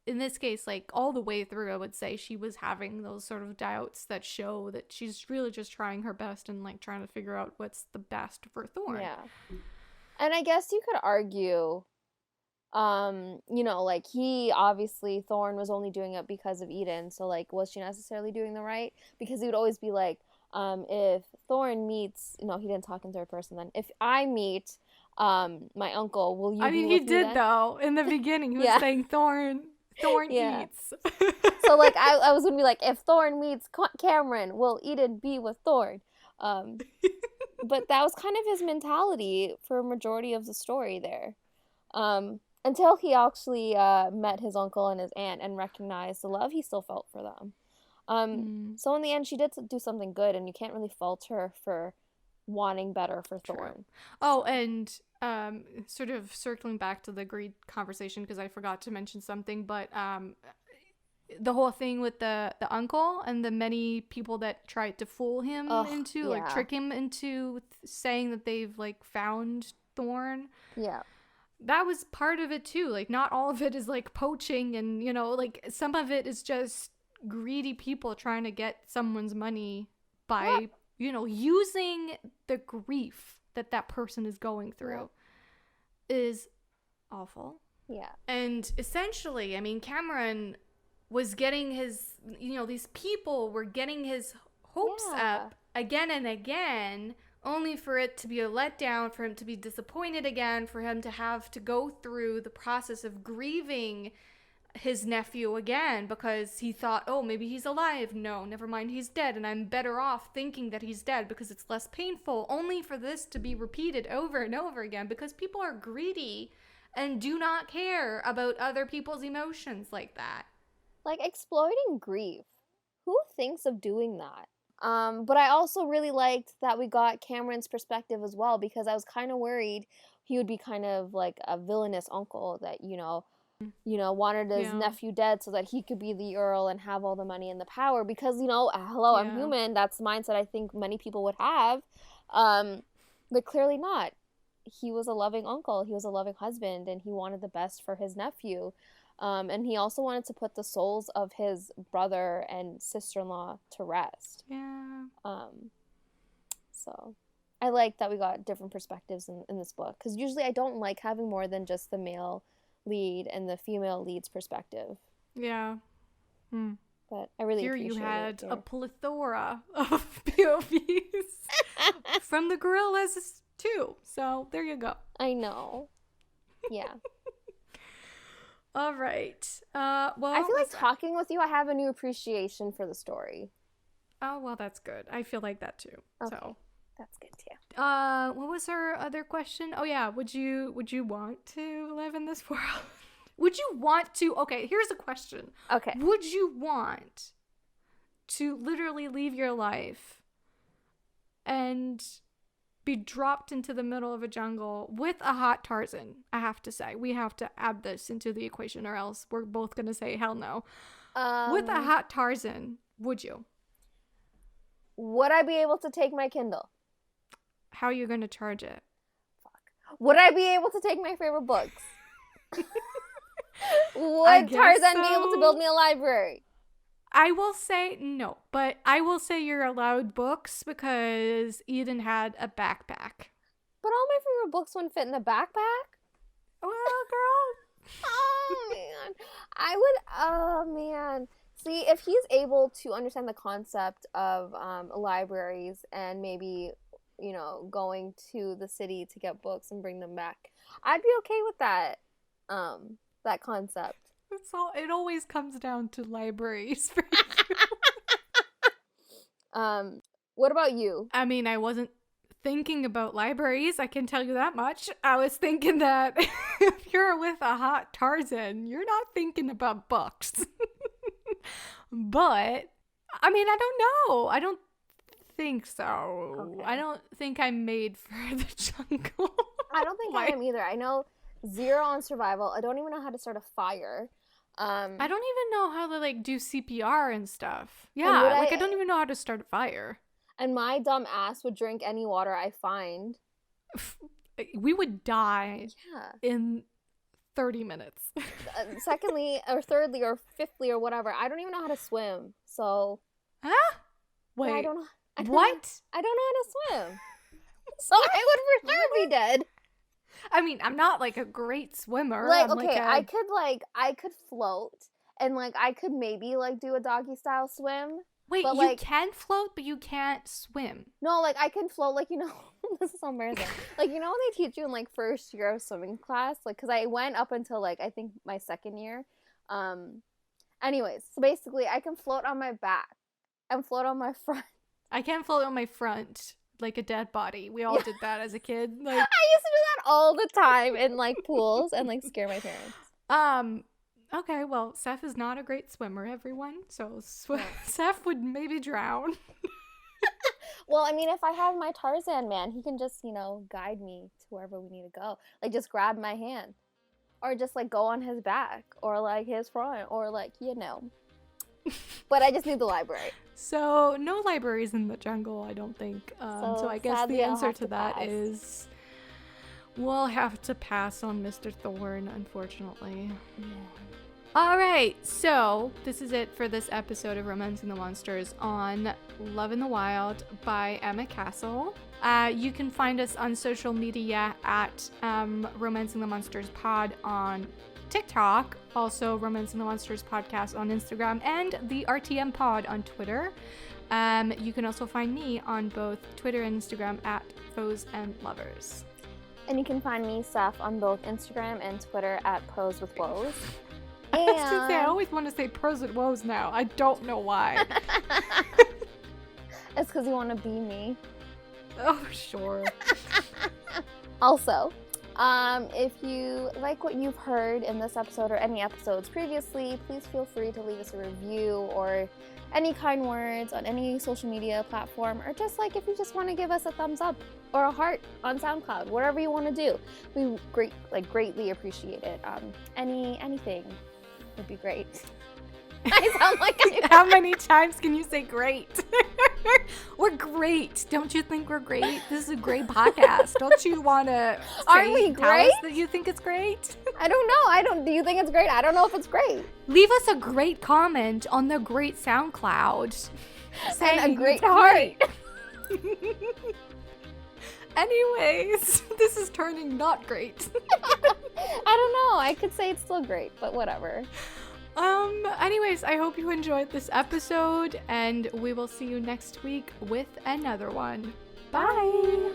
in this case, like all the way through, I would say she was having those sort of doubts that show that she's really just trying her best and like trying to figure out what's the best for Thorn. Yeah. And I guess you could argue, like Thorn was only doing it because of Eden. So like, was she necessarily doing the right? Because he would always be like, if Thorn meets, he didn't talk in third person then. If I meet, my uncle, will you be with me then? He did though. In the beginning, he was saying Thorn eats. So like I was gonna be like, if Thorn meets Cameron, will Eden be with Thorn? But that was kind of his mentality for a majority of the story there, until he actually met his uncle and his aunt and recognized the love he still felt for them. So in the end, she did do something good, and you can't really fault her for wanting better for Thorn. Oh, and sort of circling back to the greed conversation, because I forgot to mention something, but the whole thing with the uncle and the many people that tried to fool him like trick him into saying that they've like found Thorn. Yeah. That was part of it too. Like, not all of it is like poaching, and like some of it is just greedy people trying to get someone's money by using the grief that person is going through is awful. Yeah. And essentially, I mean, Cameron was getting his, these people were getting his hopes up again and again, only for it to be a letdown, for him to be disappointed again, for him to have to go through the process of grieving his nephew again because he thought, oh, maybe he's alive. No, never mind, he's dead, and I'm better off thinking that he's dead because it's less painful, only for this to be repeated over and over again because people are greedy and do not care about other people's emotions like that. Like, exploiting grief. Who thinks of doing that? But I also really liked that we got Cameron's perspective as well, because I was kind of worried he would be kind of like a villainous uncle that, wanted his nephew dead so that he could be the Earl and have all the money and the power because, hello, I'm human. That's the mindset I think many people would have. But clearly not. He was a loving uncle. He was a loving husband, and he wanted the best for his nephew. And he also wanted to put the souls of his brother and sister-in-law to rest. Yeah. So I like that we got different perspectives in this book, because usually I don't like having more than just the male lead and the female lead's perspective. Yeah. But I really appreciate it. Here you had a plethora of POVs from the gorillas too. So there you go. I know. Yeah. All right. Well, I feel like talking with you, I have a new appreciation for the story. Oh, well, that's good. I feel like that too. Okay. So that's good too. What was our other question? Oh yeah, would you want to live in this world? Would you want to? Okay, here's a question. Okay. Would you want to literally leave your life and be dropped into the middle of a jungle with a hot Tarzan? I have to say, we have to add this into the equation, or else we're both gonna say hell no. With a hot Tarzan, would you? Would I be able to take my Kindle? How are you going to charge it? Fuck. Would I be able to take my favorite books? Would Tarzan be able to build me a library? I will say no, but I will say you're allowed books because Eden had a backpack. But all my favorite books wouldn't fit in a backpack. Well, girl. Oh, man. See, if he's able to understand the concept of libraries and maybe, going to the city to get books and bring them back, I'd be okay with that concept. It always comes down to libraries for you. What about you? I mean, I wasn't thinking about libraries, I can tell you that much. I was thinking that if you're with a hot Tarzan, you're not thinking about books. But, I mean, I don't know. I don't think so. Okay. I don't think I'm made for the jungle. I don't think I am either. I know zero on survival. I don't even know how to start a fire. I don't even know how to do CPR and stuff. Yeah, I don't even know how to start a fire. And my dumb ass would drink any water I find. We would die in 30 minutes. Secondly, or thirdly, or fifthly, or whatever, I don't even know how to swim. So. Huh? Wait. I don't know. What? I don't know how to swim. So I would for sure be dead. I mean, I'm not a great swimmer. I could float and I could maybe do a doggy style swim. Wait, but, you can float, but you can't swim. No, I can float, this is so embarrassing. When they teach you in first year of swimming class, because I went up until I think my second year. Anyways, so basically I can float on my back and float on my front. I can't float on my front. Like a dead body. We all did that as a kid. I used to do that all the time in pools and scare my parents. Okay, well, Seth is not a great swimmer, everyone. So Seth would maybe drown. Well, I mean, if I have my Tarzan man, he can just, guide me to wherever we need to go. Just grab my hand. Or just go on his back. Or his front. Or But I just need the library. So, no libraries in the jungle, I don't think. So I guess the answer to that is we'll have to pass on Mr. Thorn, unfortunately. Yeah. All right, so this is it for this episode of Romancing the Monsters on Love in the Wild by Emma Castle. You can find us on social media at Romancing the Monsters Pod on TikTok, also Romancing the Monsters Podcast on Instagram, and the RTM Pod on Twitter. You can also find me on both Twitter and Instagram at Foes and Lovers. And you can find me, Seth, on both Instagram and Twitter at Pros with Woes. I always want to say Pros with Woes now. I don't know why. It's because you want to be me. Oh, sure. Also, if you like what you've heard in this episode or any episodes previously, please feel free to leave us a review or any kind words on any social media platform, or just if you just want to give us a thumbs up or a heart on SoundCloud, whatever you want to do. We greatly appreciate it. Anything would be great. I sound like How many times can you say great? We're great. Don't you think we're great? This is a great podcast. Don't you want to Aren't we great? That you think it's great? I don't know. Do you think it's great? I don't know if it's great. Leave us a great comment on the great SoundCloud. Saying and a great heart. Anyways, this is turning not great. I don't know. I could say it's still great, but whatever. Anyways, I hope you enjoyed this episode, and we will see you next week with another one. Bye!